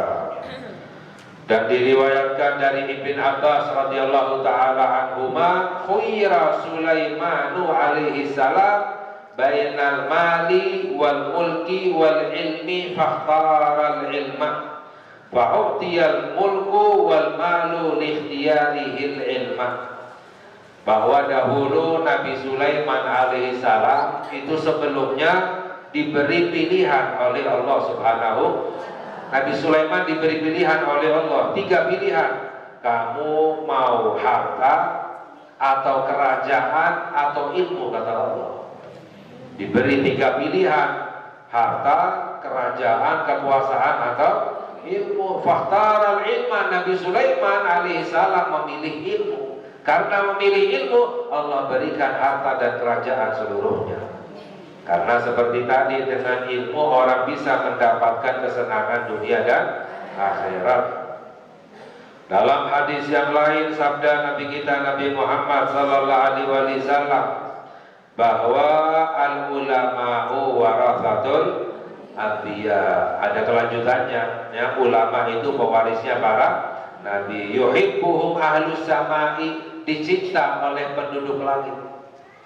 Dan diriwayatkan dari Ibn Abbas radhiyallahu ta'ala anhuma, khuira Sulaimanu alaihi salam bainal mali wal mulki wal ilmi fakhtaral ilma fa'utiyal mulku wal malu likhtiyarihil ilma. Bahwa dahulu Nabi Sulaiman alaihissalam itu sebelumnya diberi pilihan oleh Allah Subhanahu. Nabi Sulaiman diberi pilihan oleh Allah, 3 pilihan. Kamu mau harta atau kerajaan atau ilmu, kata Allah. Diberi 3 pilihan, harta, kerajaan, kekuasaan atau ilmu. Fakhtaral ilma. Nabi Sulaiman alaihissalam memilih ilmu. Karena memilih ilmu, Allah berikan harta dan kerajaan seluruhnya. Karena seperti tadi, dengan ilmu orang bisa mendapatkan kesenangan dunia dan akhirat. Dalam hadis yang lain, sabda Nabi kita, Nabi Muhammad sallallahu alaihi wasallam, bahwa al ulama'u warathatul anbiya. Ada kelanjutannya, ya. Ulama itu pewarisnya para nabi. Yuhibbuhum ahlus samai, dicinta oleh penduduk langit.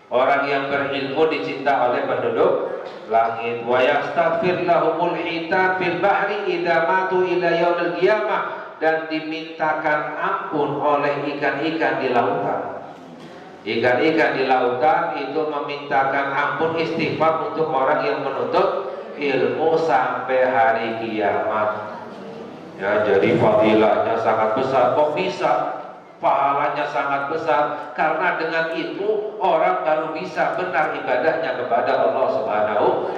Orang yang berilmu dicinta oleh penduduk langit. Wa yastaghfir lahumul hitan fil bahri idza matu ila yaumil qiyamah. Dan dimintakan ampun oleh ikan-ikan di lautan. Ikan-ikan di lautan itu memintakan ampun, istighfar untuk orang yang menuntut ilmu sampai hari kiamat. Ya, jadi fadilahnya sangat besar. Kok bisa? Pahalanya sangat besar, karena dengan ilmu orang baru bisa benar ibadahnya kepada Allah Subhanahu.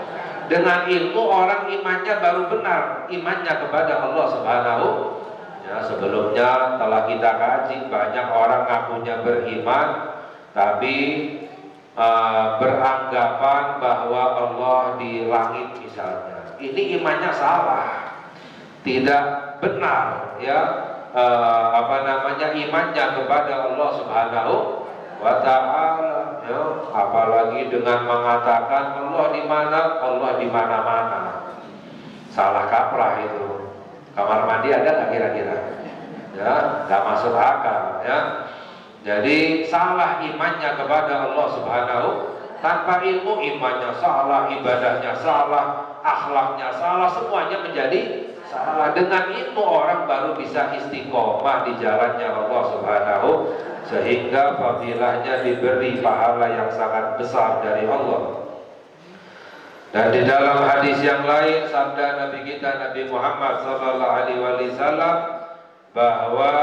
Dengan ilmu orang imannya baru benar imannya kepada Allah Subhanahu. Ya, sebelumnya telah kita kaji, banyak orang ngakunya beriman tapi beranggapan bahwa Allah di langit misalnya. Ini imannya salah, tidak benar, ya. Imannya kepada Allah Subhanahu wa ta'ala. ya, apalagi dengan mengatakan Allah di mana, Allah di mana-mana. Salah kaprah itu. Kamar mandi ada nggak kira-kira? Ya, nggak masuk akal. Ya, jadi salah imannya kepada Allah Subhanahu. Tanpa ilmu imannya salah, ibadahnya salah, akhlaknya salah, semuanya menjadi salah. Dengan ilmu orang baru bisa istiqomah di jalannya Allah Subhanahu, sehingga fadilahnya diberi pahala yang sangat besar dari Allah. Dan di dalam hadis yang lain sabda Nabi kita Nabi Muhammad sallallahu alaihi wasallam bahwa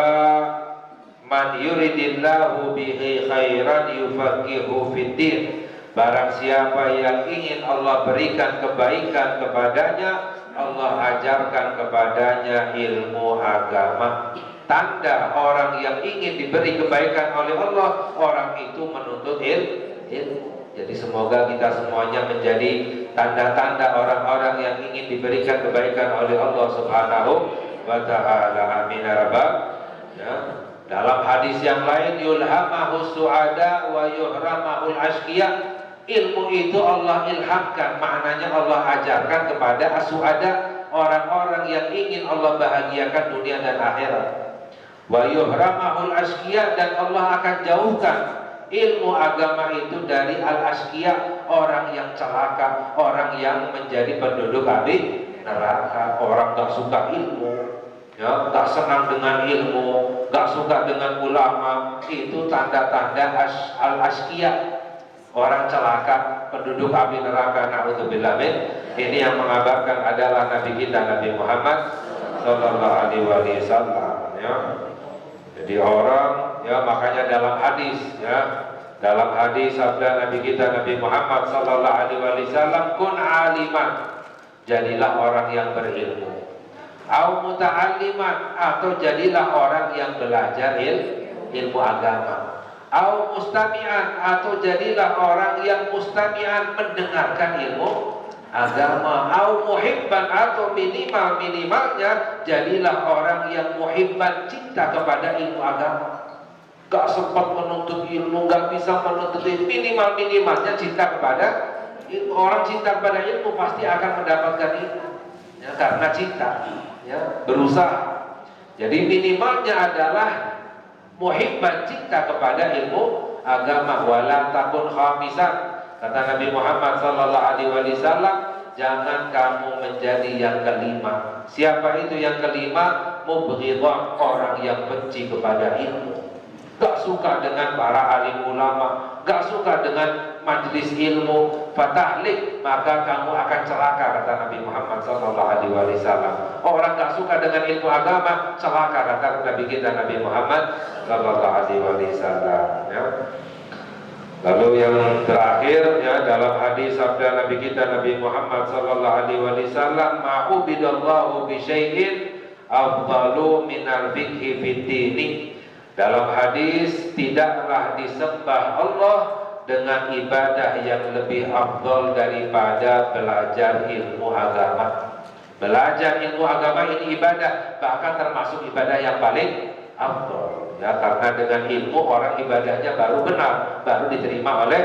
man yuridillahu bihi khairan yufaqihu fiddin. Barang siapa yang ingin Allah berikan kebaikan kepadanya, Allah ajarkan kepadanya ilmu agama. Tanda orang yang ingin diberi kebaikan oleh Allah, orang itu menuntut ilmu. Jadi semoga kita semuanya menjadi tanda-tanda orang-orang yang ingin diberikan kebaikan oleh Allah Subhanahu wa ta'ala. Amin ya rabbal. Ya. Dalam hadis yang lain, yulhamahu su'ada wa yuhramahul ashqiya. Ilmu itu Allah ilhamkan, maknanya Allah ajarkan kepada as-su'ada, orang-orang yang ingin Allah bahagiakan dunia dan akhirat. Wa yuhramahul ashqiya, dan Allah akan jauhkan ilmu agama itu dari al-ashqiya, orang yang celaka, orang yang menjadi penduduk api neraka. Orang gak suka ilmu, ya, gak senang dengan ilmu, gak suka dengan ulama, itu tanda-tanda al-ashqiya, orang celaka, penduduk api neraka. Na'udzubillah min. Ini yang mengabarkan adalah Nabi kita Nabi Muhammad sallallahu alaihi wasallam, ya. Jadi orang, ya, makanya dalam hadis, ya, dalam hadis sabda Nabi kita Nabi Muhammad sallallahu alaihi wasallam, kun aliman, jadilah orang yang berilmu, au muta'alliman, atau jadilah orang yang belajar ilmu agama, au mustami'an, atau jadilah orang yang mustami'an, mendengarkan ilmu agama, au muhibban, atau minimalnya jadilah orang yang muhibban, cinta kepada ilmu agama. Gak sempat menuntut ilmu, gak bisa menuntut ilmu, minimalnya cinta kepada ilmu. Orang cinta kepada ilmu pasti akan mendapatkan ilmu, ya, karena cinta, ya, berusaha. Jadi minimalnya adalah muhibban, cinta kepada ilmu agama. Wala takun khamisan, kata Nabi Muhammad sallallahu alaihi wasallam, jangan kamu menjadi yang kelima. Siapa itu yang kelima? Mubghidhan, orang yang benci kepada ilmu, gak suka dengan para alim ulama, gak suka dengan majlis ilmu, fatahlik, maka kamu akan celaka, kata Nabi Muhammad sallallahu alaihi wasallam. Orang gak suka dengan ilmu agama, celaka, kata Nabi kita Nabi Muhammad sallallahu alaihi wasallam, ya. Lalu yang terakhir, ya, dalam hadis sabda Nabi kita Nabi Muhammad sallallahu alaihi wasallam, ma'ubidallahu bi syai'in afdalu minal fiqhi fid dini. Dalam hadis, tidaklah disembah Allah dengan ibadah yang lebih afdal daripada belajar ilmu agama. Belajar ilmu agama ini ibadah, bahkan termasuk ibadah yang paling afdal. Ya, karena dengan ilmu orang ibadahnya baru benar, baru diterima oleh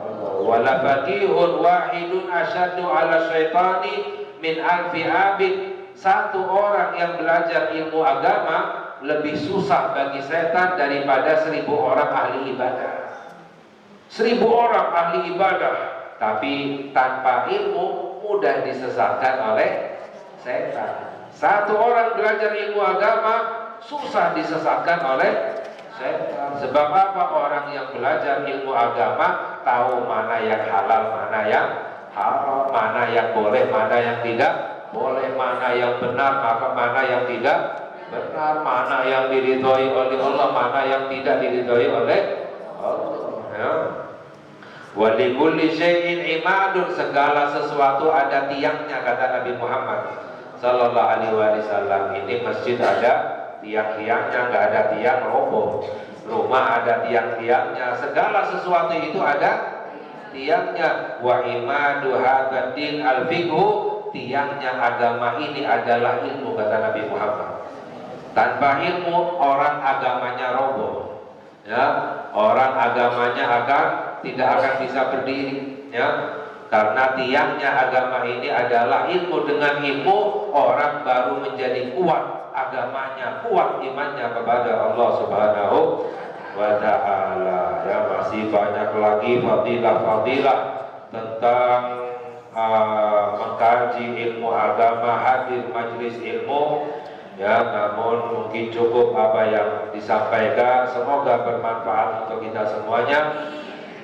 Allah. Wala faqihun wahidun asyaddu ala syaitani min alfi abid. Satu orang yang belajar ilmu agama lebih susah bagi setan daripada 1000 orang ahli ibadah. 1000 orang ahli ibadah, tapi tanpa ilmu mudah disesatkan oleh setan. Satu orang belajar ilmu agama susah disesatkan oleh setan. Sebab apa? Orang yang belajar ilmu agama tahu mana yang halal, mana yang haram, mana yang boleh, mana yang tidak boleh, mana yang benar, maka mana yang tidak benar, mana yang diridhoi oleh Allah, mana yang tidak diridhoi oleh Allah, ya. Wa likulli syai'in imadun, segala sesuatu ada tiangnya, kata Nabi Muhammad sallallahu alaihi wasallam. Ini masjid ada tiang-tiangnya, nggak ada tiang roboh. Rumah ada tiang-tiangnya, segala sesuatu itu ada tiangnya. Wa imadu hadzal din al-fiqhu, tiangnya agama ini adalah ilmu, kata Nabi Muhammad. Tanpa ilmu orang agamanya roboh, ya, orang agamanya akan tidak akan bisa berdiri, ya. Karena tiangnya agama ini adalah ilmu. Dengan ilmu orang baru menjadi kuat agamanya, kuat imannya kepada Allah Subhanahu wa ta'ala. Ya, masih banyak lagi fadilah-fadilah tentang mengkaji ilmu agama, hadir majelis ilmu. Ya, namun mungkin cukup apa yang disampaikan. Semoga bermanfaat untuk kita semuanya.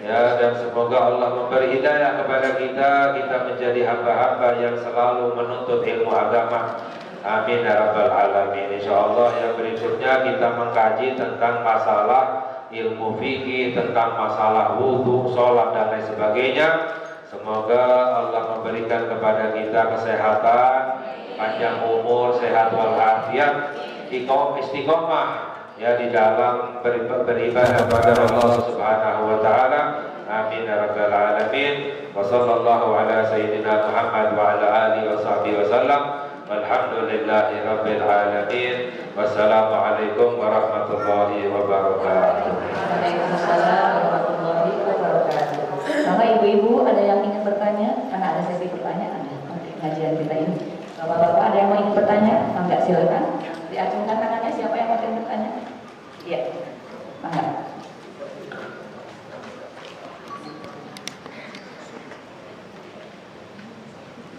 Ya, dan semoga Allah memberi hidayah kepada kita menjadi hamba-hamba yang selalu menuntut ilmu agama. Amin ya rabbal alamin. Insyaallah yang berikutnya kita mengkaji tentang masalah ilmu fikih, tentang masalah wudu, sholat dan lain sebagainya. Semoga Allah memberikan kepada kita kesehatan, panjang umur, sehat walafiat, istiqomah ya di dalam beribadah kepada Allah Subhanahu wa taala. Amin ya rabbal alamin. Wa sallallahu ala sayyidina Muhammad wa ala alihi wa sahbihi wasallam. Walhamdulillahi rabbil alamin. Wassalamualaikum warahmatullahi wabarakatuh. Waalaikumsalam warahmatullahi wabarakatuh. Bapak ibu-ibu ada yang ingin bertanya? Karena ada sesi pertanyaan untuk kajian kita ini. Bapak-bapak ada yang mau ingin bertanya? Mangga silakan. Diacungkan tangannya siapa yang mau bertanya? Iya. Mangga.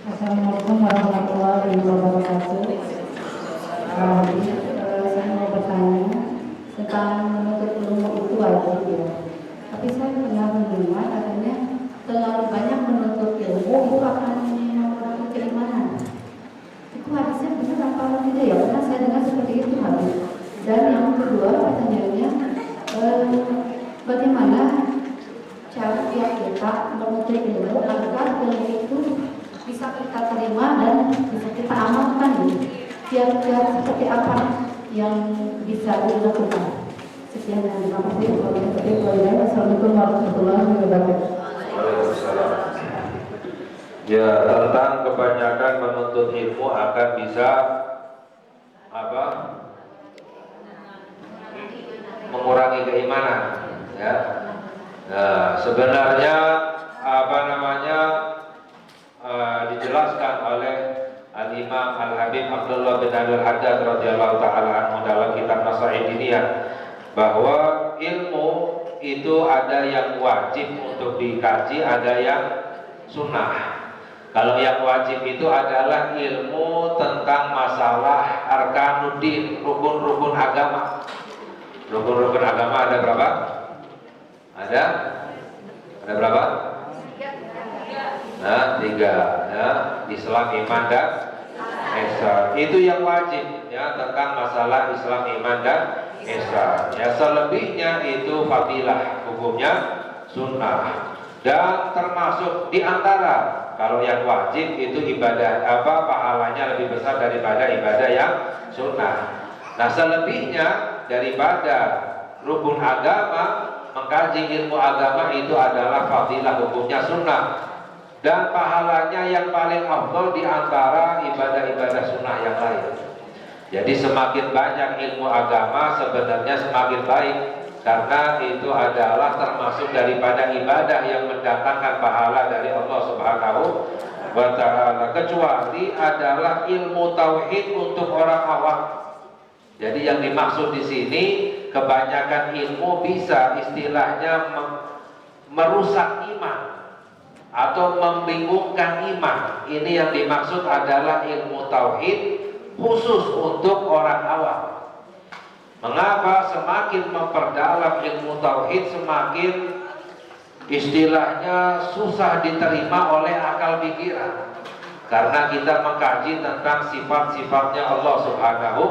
Assalamualaikum warahmatullahi wabarakatuh. Saya mau bertanya tentang menuntut ilmu itu wajib ya. Tapi saya pernah mendengar katanya terlalu banyak menuntut ilmu itu akan mengurangi keimanan. Itu hadisnya benar apa tidak ya? Karena saya dengar seperti itu hadis. Dan yang kedua pertanyaannya, bagaimana cara kita menuntut ilmu agar ilmu itu bisa kita terima dan bisa kita amalkan, kira-kira seperti apa yang bisa dilakukan. Sekian dan terima kasih. Wassalamualaikum warahmatullahi wabarakatuh. Waalaikumsalam. Ya, tentang kebanyakan menuntut ilmu akan bisa apa? Mengurangi keimanan, ya. Nah, sebenarnya apa namanya? Dijelaskan oleh Al-Imam Al-Habib Abdullah bin Al-Haddad radhiyallahu ta'ala anhu dalam kitab Nasaih Diniyah, bahwa ilmu itu ada yang wajib untuk dikaji, ada yang sunnah. Kalau yang wajib itu adalah ilmu tentang masalah arkanuddin, rukun-rukun agama. Rukun-rukun agama ada berapa? Ada berapa? Nah, 3 ya, Islam, iman dan ihsan. Itu yang wajib ya, tentang masalah Islam, iman dan ihsan. Ya, selebihnya itu fadilah, hukumnya sunnah. Dan termasuk di antara kalau yang wajib itu ibadah pahalanya lebih besar daripada ibadah yang sunnah. Nah, selebihnya daripada rukun agama, mengkaji ilmu agama itu adalah fadilah, hukumnya sunnah. Dan pahalanya yang paling afdal di antara ibadah-ibadah sunnah yang lain. Jadi semakin banyak ilmu agama sebenarnya semakin baik, karena itu adalah termasuk daripada ibadah yang mendatangkan pahala dari Allah Subhanahu wa ta'ala. Kecuali adalah ilmu tauhid untuk orang awam. Jadi yang dimaksud di sini kebanyakan ilmu bisa istilahnya merusak iman atau membingungkan iman. Ini yang dimaksud adalah ilmu tauhid khusus untuk orang awam. Mengapa semakin memperdalam ilmu tauhid semakin istilahnya susah diterima oleh akal pikiran? Karena kita mengkaji tentang sifat-sifatnya Allah Subhanahu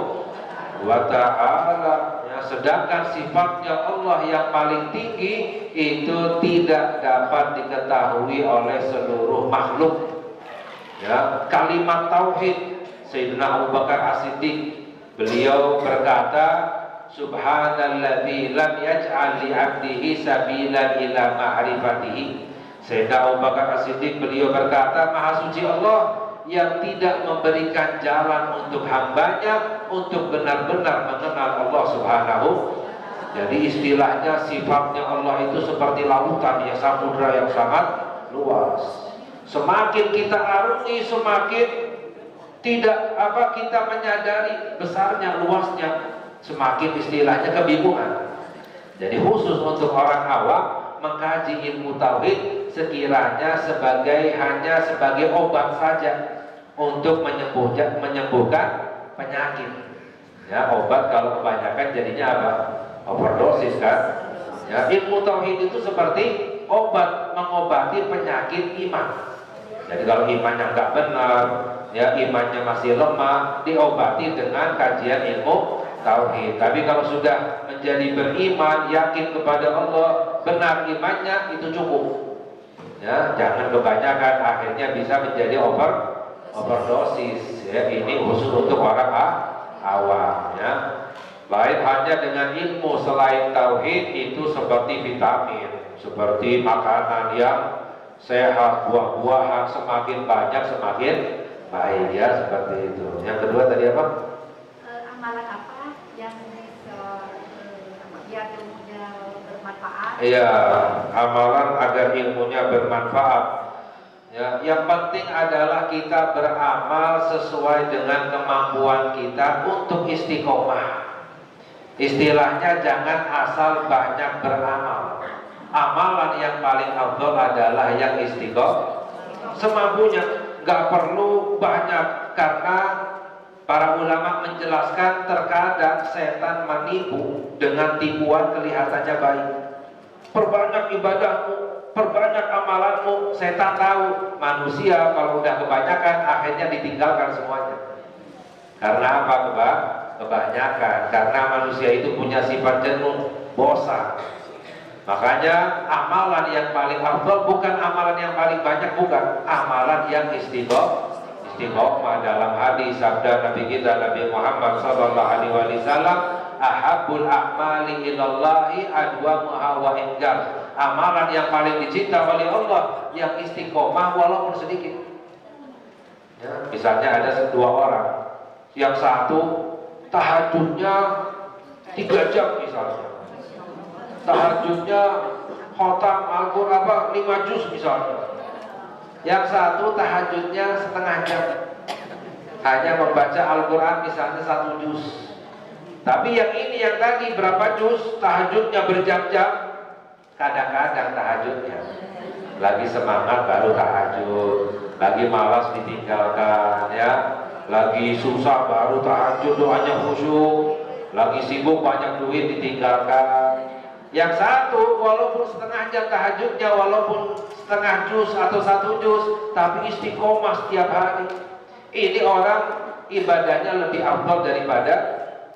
wa ta'ala, ya, sedangkan sifatnya Allah yang paling tinggi itu tidak dapat diketahui oleh seluruh makhluk. Ya, kalimat tauhid, Sayyidina Abu Bakar As-Siddiq beliau berkata, Subhanalladzi lam yaj'al li 'abdihi sabilan ila ma'rifatihi. Sayyidina Abu Bakar As-Siddiq beliau berkata, Maha suci Allah yang tidak memberikan jalan untuk hambanya untuk benar-benar mengenal Allah Subhanahu Jadi istilahnya sifatnya Allah itu seperti lautan ya, samudra yang sangat luas. Semakin kita arungi, semakin tidak kita menyadari besarnya, luasnya, semakin istilahnya kebingungan. Jadi khusus untuk orang awam mengkaji ilmu tauhid sekiranya hanya sebagai obat saja untuk menyembuhkan penyakit. Ya, obat kalau kebanyakan jadinya apa? Overdosis kan? Ya, ilmu tauhid itu seperti obat mengobati penyakit iman. Jadi kalau imannya nggak benar, ya imannya masih lemah, diobati dengan kajian ilmu tauhid. Tapi kalau sudah menjadi beriman, yakin kepada Allah, benar imannya, itu cukup. Ya, jangan kebanyakan, akhirnya bisa menjadi overdosis. Ya, ini khusus untuk orang awam. Ya. Lain hanya dengan ilmu selain tauhid itu seperti vitamin, seperti makanan yang sehat, buah-buahan semakin banyak semakin baik ya, seperti itu. Yang kedua tadi apa? Amalan apa yang biar ilmunya bermanfaat? Iya, amalan agar ilmunya bermanfaat. Ya, yang penting adalah kita beramal sesuai dengan kemampuan kita untuk istiqomah. Istilahnya jangan asal banyak beramal. Amalan yang paling afdal adalah yang istiqomah, semampunya, nggak perlu banyak, karena para ulama menjelaskan terkadang setan menipu dengan tipuan kelihatannya baik. Perbanyak ibadahmu, perbanyak amalanmu, setan tahu manusia kalau udah kebanyakan akhirnya ditinggalkan semuanya. Karena apa? Kebanyakan, karena manusia itu punya sifat jenuh, bosan. Makanya amalan yang paling afdal bukan amalan yang paling banyak, bukan, amalan yang istiqomah. Dalam hadis sabda Nabi kita Nabi Muhammad sallallahu alaihi wasallam, ahabbul a'mali ilallahi adwamuha wa ingkar. Amalan yang paling dicinta oleh Allah yang istiqomah walaupun sedikit. Ya, misalnya ada dua orang, yang satu tahajudnya 3 jam misalnya, tahajudnya khotam Al-Quran 5 juz misalnya. Yang satu tahajudnya setengah jam, hanya membaca Al-Quran misalnya 1 juz. Tapi yang ini yang tadi berapa juz, tahajudnya berjam-jam. Kadang-kadang tahajudnya lagi semangat baru tahajud, lagi malas ditinggalkan ya, lagi susah baru tahajud, doanya khusyuk, lagi sibuk banyak duit ditinggalkan. Yang satu walaupun setengah jam tahajudnya, walaupun setengah juz atau 1 juz, tapi istiqomah setiap hari. Ini orang ibadahnya lebih afdal daripada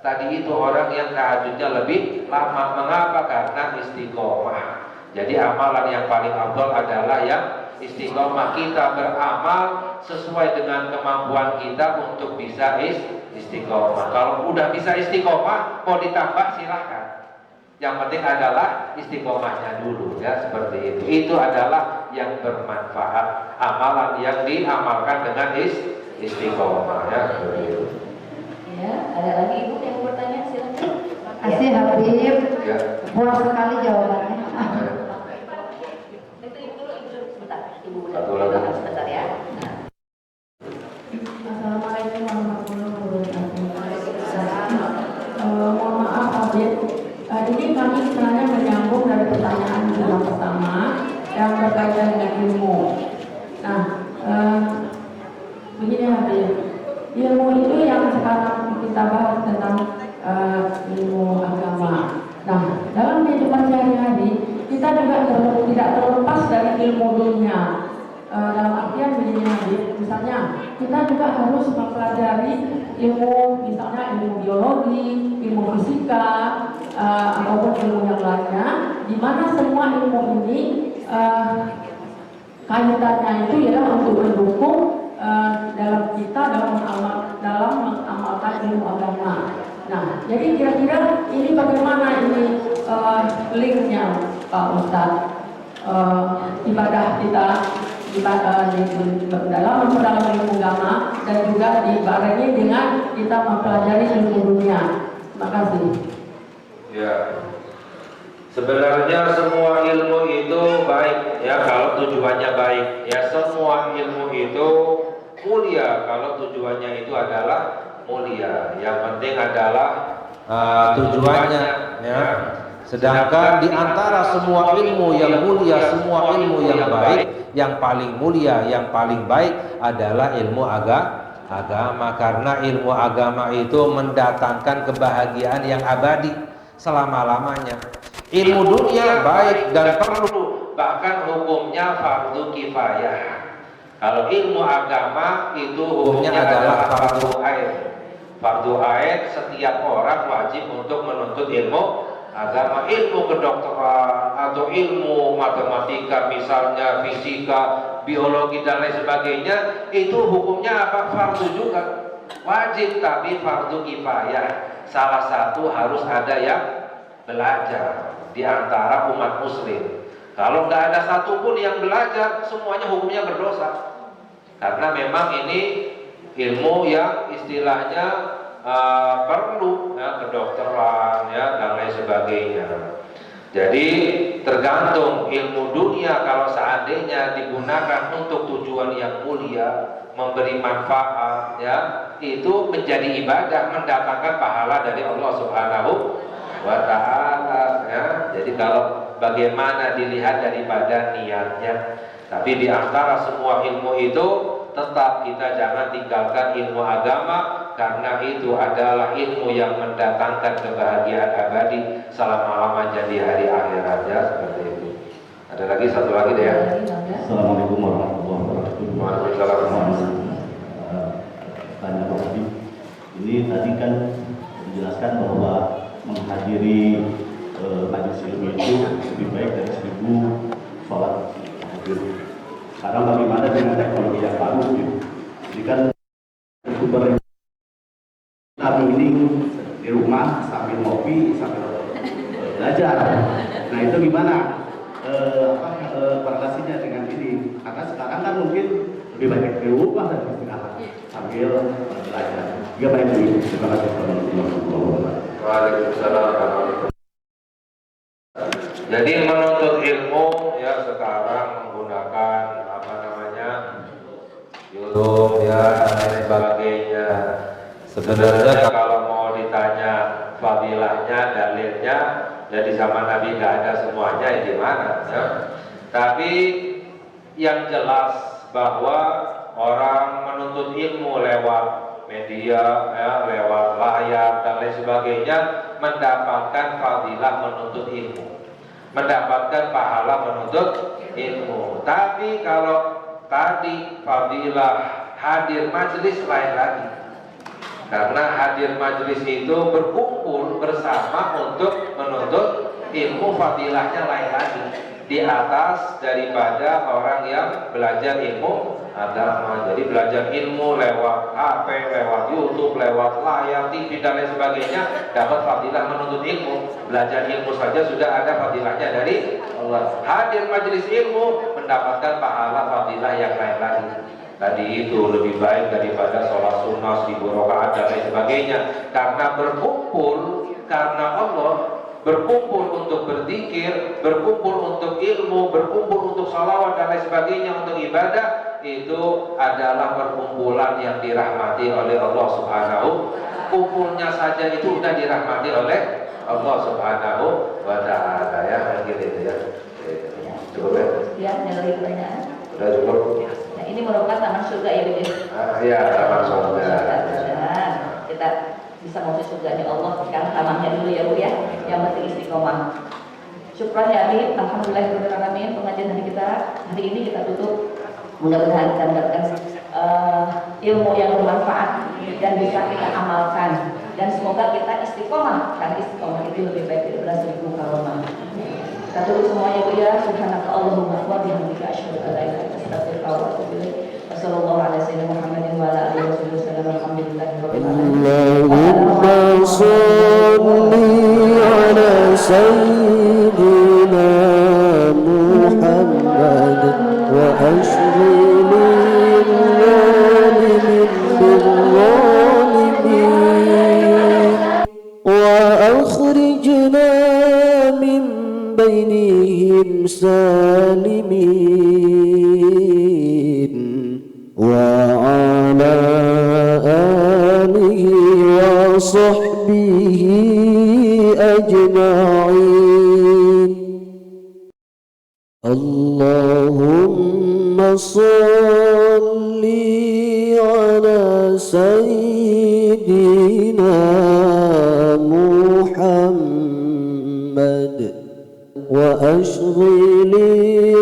tadi itu orang yang tahajudnya lebih lama. Mengapa? Karena istiqomah. Jadi amalan yang paling afdal adalah yang istiqomah. Kita beramal sesuai dengan kemampuan kita untuk bisa istiqomah. Kalau udah bisa istiqomah, mau ditambah silahkan. Yang penting adalah istiqomahnya dulu ya, seperti itu. Itu adalah yang bermanfaat, amalan yang diamalkan dengan istiqomah ya, seperti itu. Ya, ada lagi Ibu yang bertanya, silakan. Kasih Habib, Ya. puas sekali jawabannya. Itu Ibu dulu, sebentar. Ibu Satu lagi. sebentar ya. Nah. Assalamualaikum warahmatullahi wabarakatuh. Mohon maaf Habib, ini kami sebenarnya menyambung dari pertanyaan yang pertama yang berkaitan dengan ilmu. Nah, begini Habib, ilmu itu yang sekarang kita bahas tentang ilmu agama. Nah, dalam kehidupan sehari-hari kita juga tidak terlepas dari ilmu dunia. Dalam artian begini Habib, misalnya kita juga harus mempelajari ilmu, misalnya ilmu biologi, ilmu fisika, ataupun ilmu yang lainnya, di mana semua ilmu ini kaitannya itu ialah untuk mendukung dalam kita dalam mengamalkan ilmu agama. Nah, jadi kira-kira ini bagaimana ini linknya Pak Ustadz, ibadah kita dalam ilmu agama dan juga dibarengi dengan kita mempelajari ilmu dunia. Terima kasih. Ya, Sebenarnya semua ilmu itu baik ya kalau tujuannya baik ya, semua ilmu itu mulia kalau tujuannya itu adalah mulia. Yang penting adalah tujuannya ya. Sedangkan di antara semua ilmu yang mulia, semua ilmu yang baik, yang paling mulia, yang paling baik adalah ilmu agama. Karena ilmu agama itu mendatangkan kebahagiaan yang abadi selama-lamanya. Ilmu dunia baik dan perlu, bahkan hukumnya fardu kifayah. Kalau ilmu agama itu hukumnya adalah fardu ain. Fardu ain, setiap orang wajib untuk menuntut ilmu agama. Ilmu kedokteran atau ilmu matematika misalnya, fisika, biologi dan lain sebagainya, itu hukumnya apa? Fardu juga, wajib, tapi fardu kifayah. Salah satu harus ada yang belajar di antara umat muslim. Kalau nggak ada satupun yang belajar, semuanya hukumnya berdosa. Karena memang ini ilmu yang istilahnya perlu ya, kedokteran ya dan lain sebagainya. Jadi tergantung ilmu dunia, kalau seandainya digunakan untuk tujuan yang mulia, memberi manfaat ya, itu menjadi ibadah, mendatangkan pahala dari Allah Subhanahu wa ta'ala ya. Jadi kalau bagaimana dilihat daripada niatnya. Tapi di antara semua ilmu itu tetap kita jangan tinggalkan ilmu agama, karena itu adalah ilmu yang mendatangkan kebahagiaan abadi selama-lamanya di hari akhirat ya, seperti itu. Ada lagi satu lagi deh ya. Assalamualaikum warahmatullahi wabarakatuh. Waalaikumsalam. Tanya Pak Habib, ini tadi kan dijelaskan bahwa menghadiri majelis ilmu itu lebih baik dari 1000 sholat. Sekarang bagaimana dengan teknologi yang baru gitu? Jadi kan youtuber tapi ini di rumah sambil ngopi sambil belajar. Nah itu gimana korelasinya dengan ini? Karena sekarang kan mungkin lebih banyak di rumah dan istirahat sambil belajar. Gimana itu? Terima kasih. Waalaikumsalam. Jadi menuntut ilmu ya sekarang menggunakan apa namanya YouTube ya dan lain sebagainya. Sebenarnya kalau mau ditanya fadilahnya, dalilnya, ya di zaman Nabi nggak ada semuanya, ya gimana ya. Tapi yang jelas bahwa orang menuntut ilmu lewat media ya, lewat layar dan lain sebagainya, mendapatkan fadilah menuntut ilmu, mendapatkan pahala menuntut ilmu. Tapi kalau tadi fadilah hadir majelis lain lagi, karena hadir majelis itu berkumpul bersama untuk menuntut ilmu, fadilahnya lain lagi, di atas daripada orang yang belajar ilmu agama. Jadi belajar ilmu lewat HP, lewat YouTube, lewat layar, TV dan lain sebagainya, dapat fadilah menuntut ilmu. Belajar ilmu saja sudah ada fadilahnya dari Allah. Hadir majelis ilmu mendapatkan pahala fadilah yang lain lagi. Tadi itu lebih baik daripada sholat sunnah 1000 rakaat dan lain sebagainya. Karena berkumpul karena Allah, berkumpul untuk berzikir, berkumpul untuk ilmu, berkumpul untuk salawat dan lain sebagainya, untuk ibadah, itu adalah perkumpulan yang dirahmati oleh Allah Subhanahu. Kumpulnya saja itu sudah dirahmati oleh Allah Subhanahu wa ta'ala ya, gitu ya. Cukup ya? Ya, ada lagi pertanyaan? Sudah cukup. Nah, ini merupakan taman surga ya, Bu? Iya, taman surga. Kita bisa masuk surganya Allah, sekarang tamannya dulu ya, Bu ya. Yang penting istiqomah. Syukran ya, Ali. Alhamdulillahirrahmanirrahim. Pengajian hari kita hari ini kita tutup. Mudah-mudahan kita mendapatkan ilmu yang bermanfaat dan bisa kita amalkan, dan semoga kita istiqomah, karena istiqomah itu lebih baik daripada 1000 karomah. Kita tutup semuanya, Bu ya. Subhanaka Allahumma wa bihamdika asyhadu an la ilaha illa anta astaghfiruka wa atubu ilaik. Wassallallahu ala sayyidina Muhammadin wa ala alihi wasallam. Alhamdulillahirabbil alamin. Allahumma shalli ala sayyidina Muhammad wa ashghil al-zalimin bil-zalimin wa akhrijna min صل على سيدنا محمد وأشغل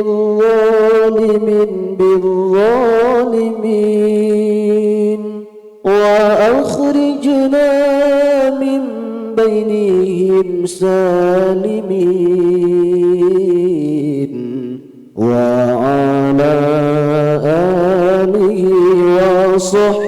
الظالمين بالظالمين وأخرجنا من بينهم سالمين وعلى آله وصحبه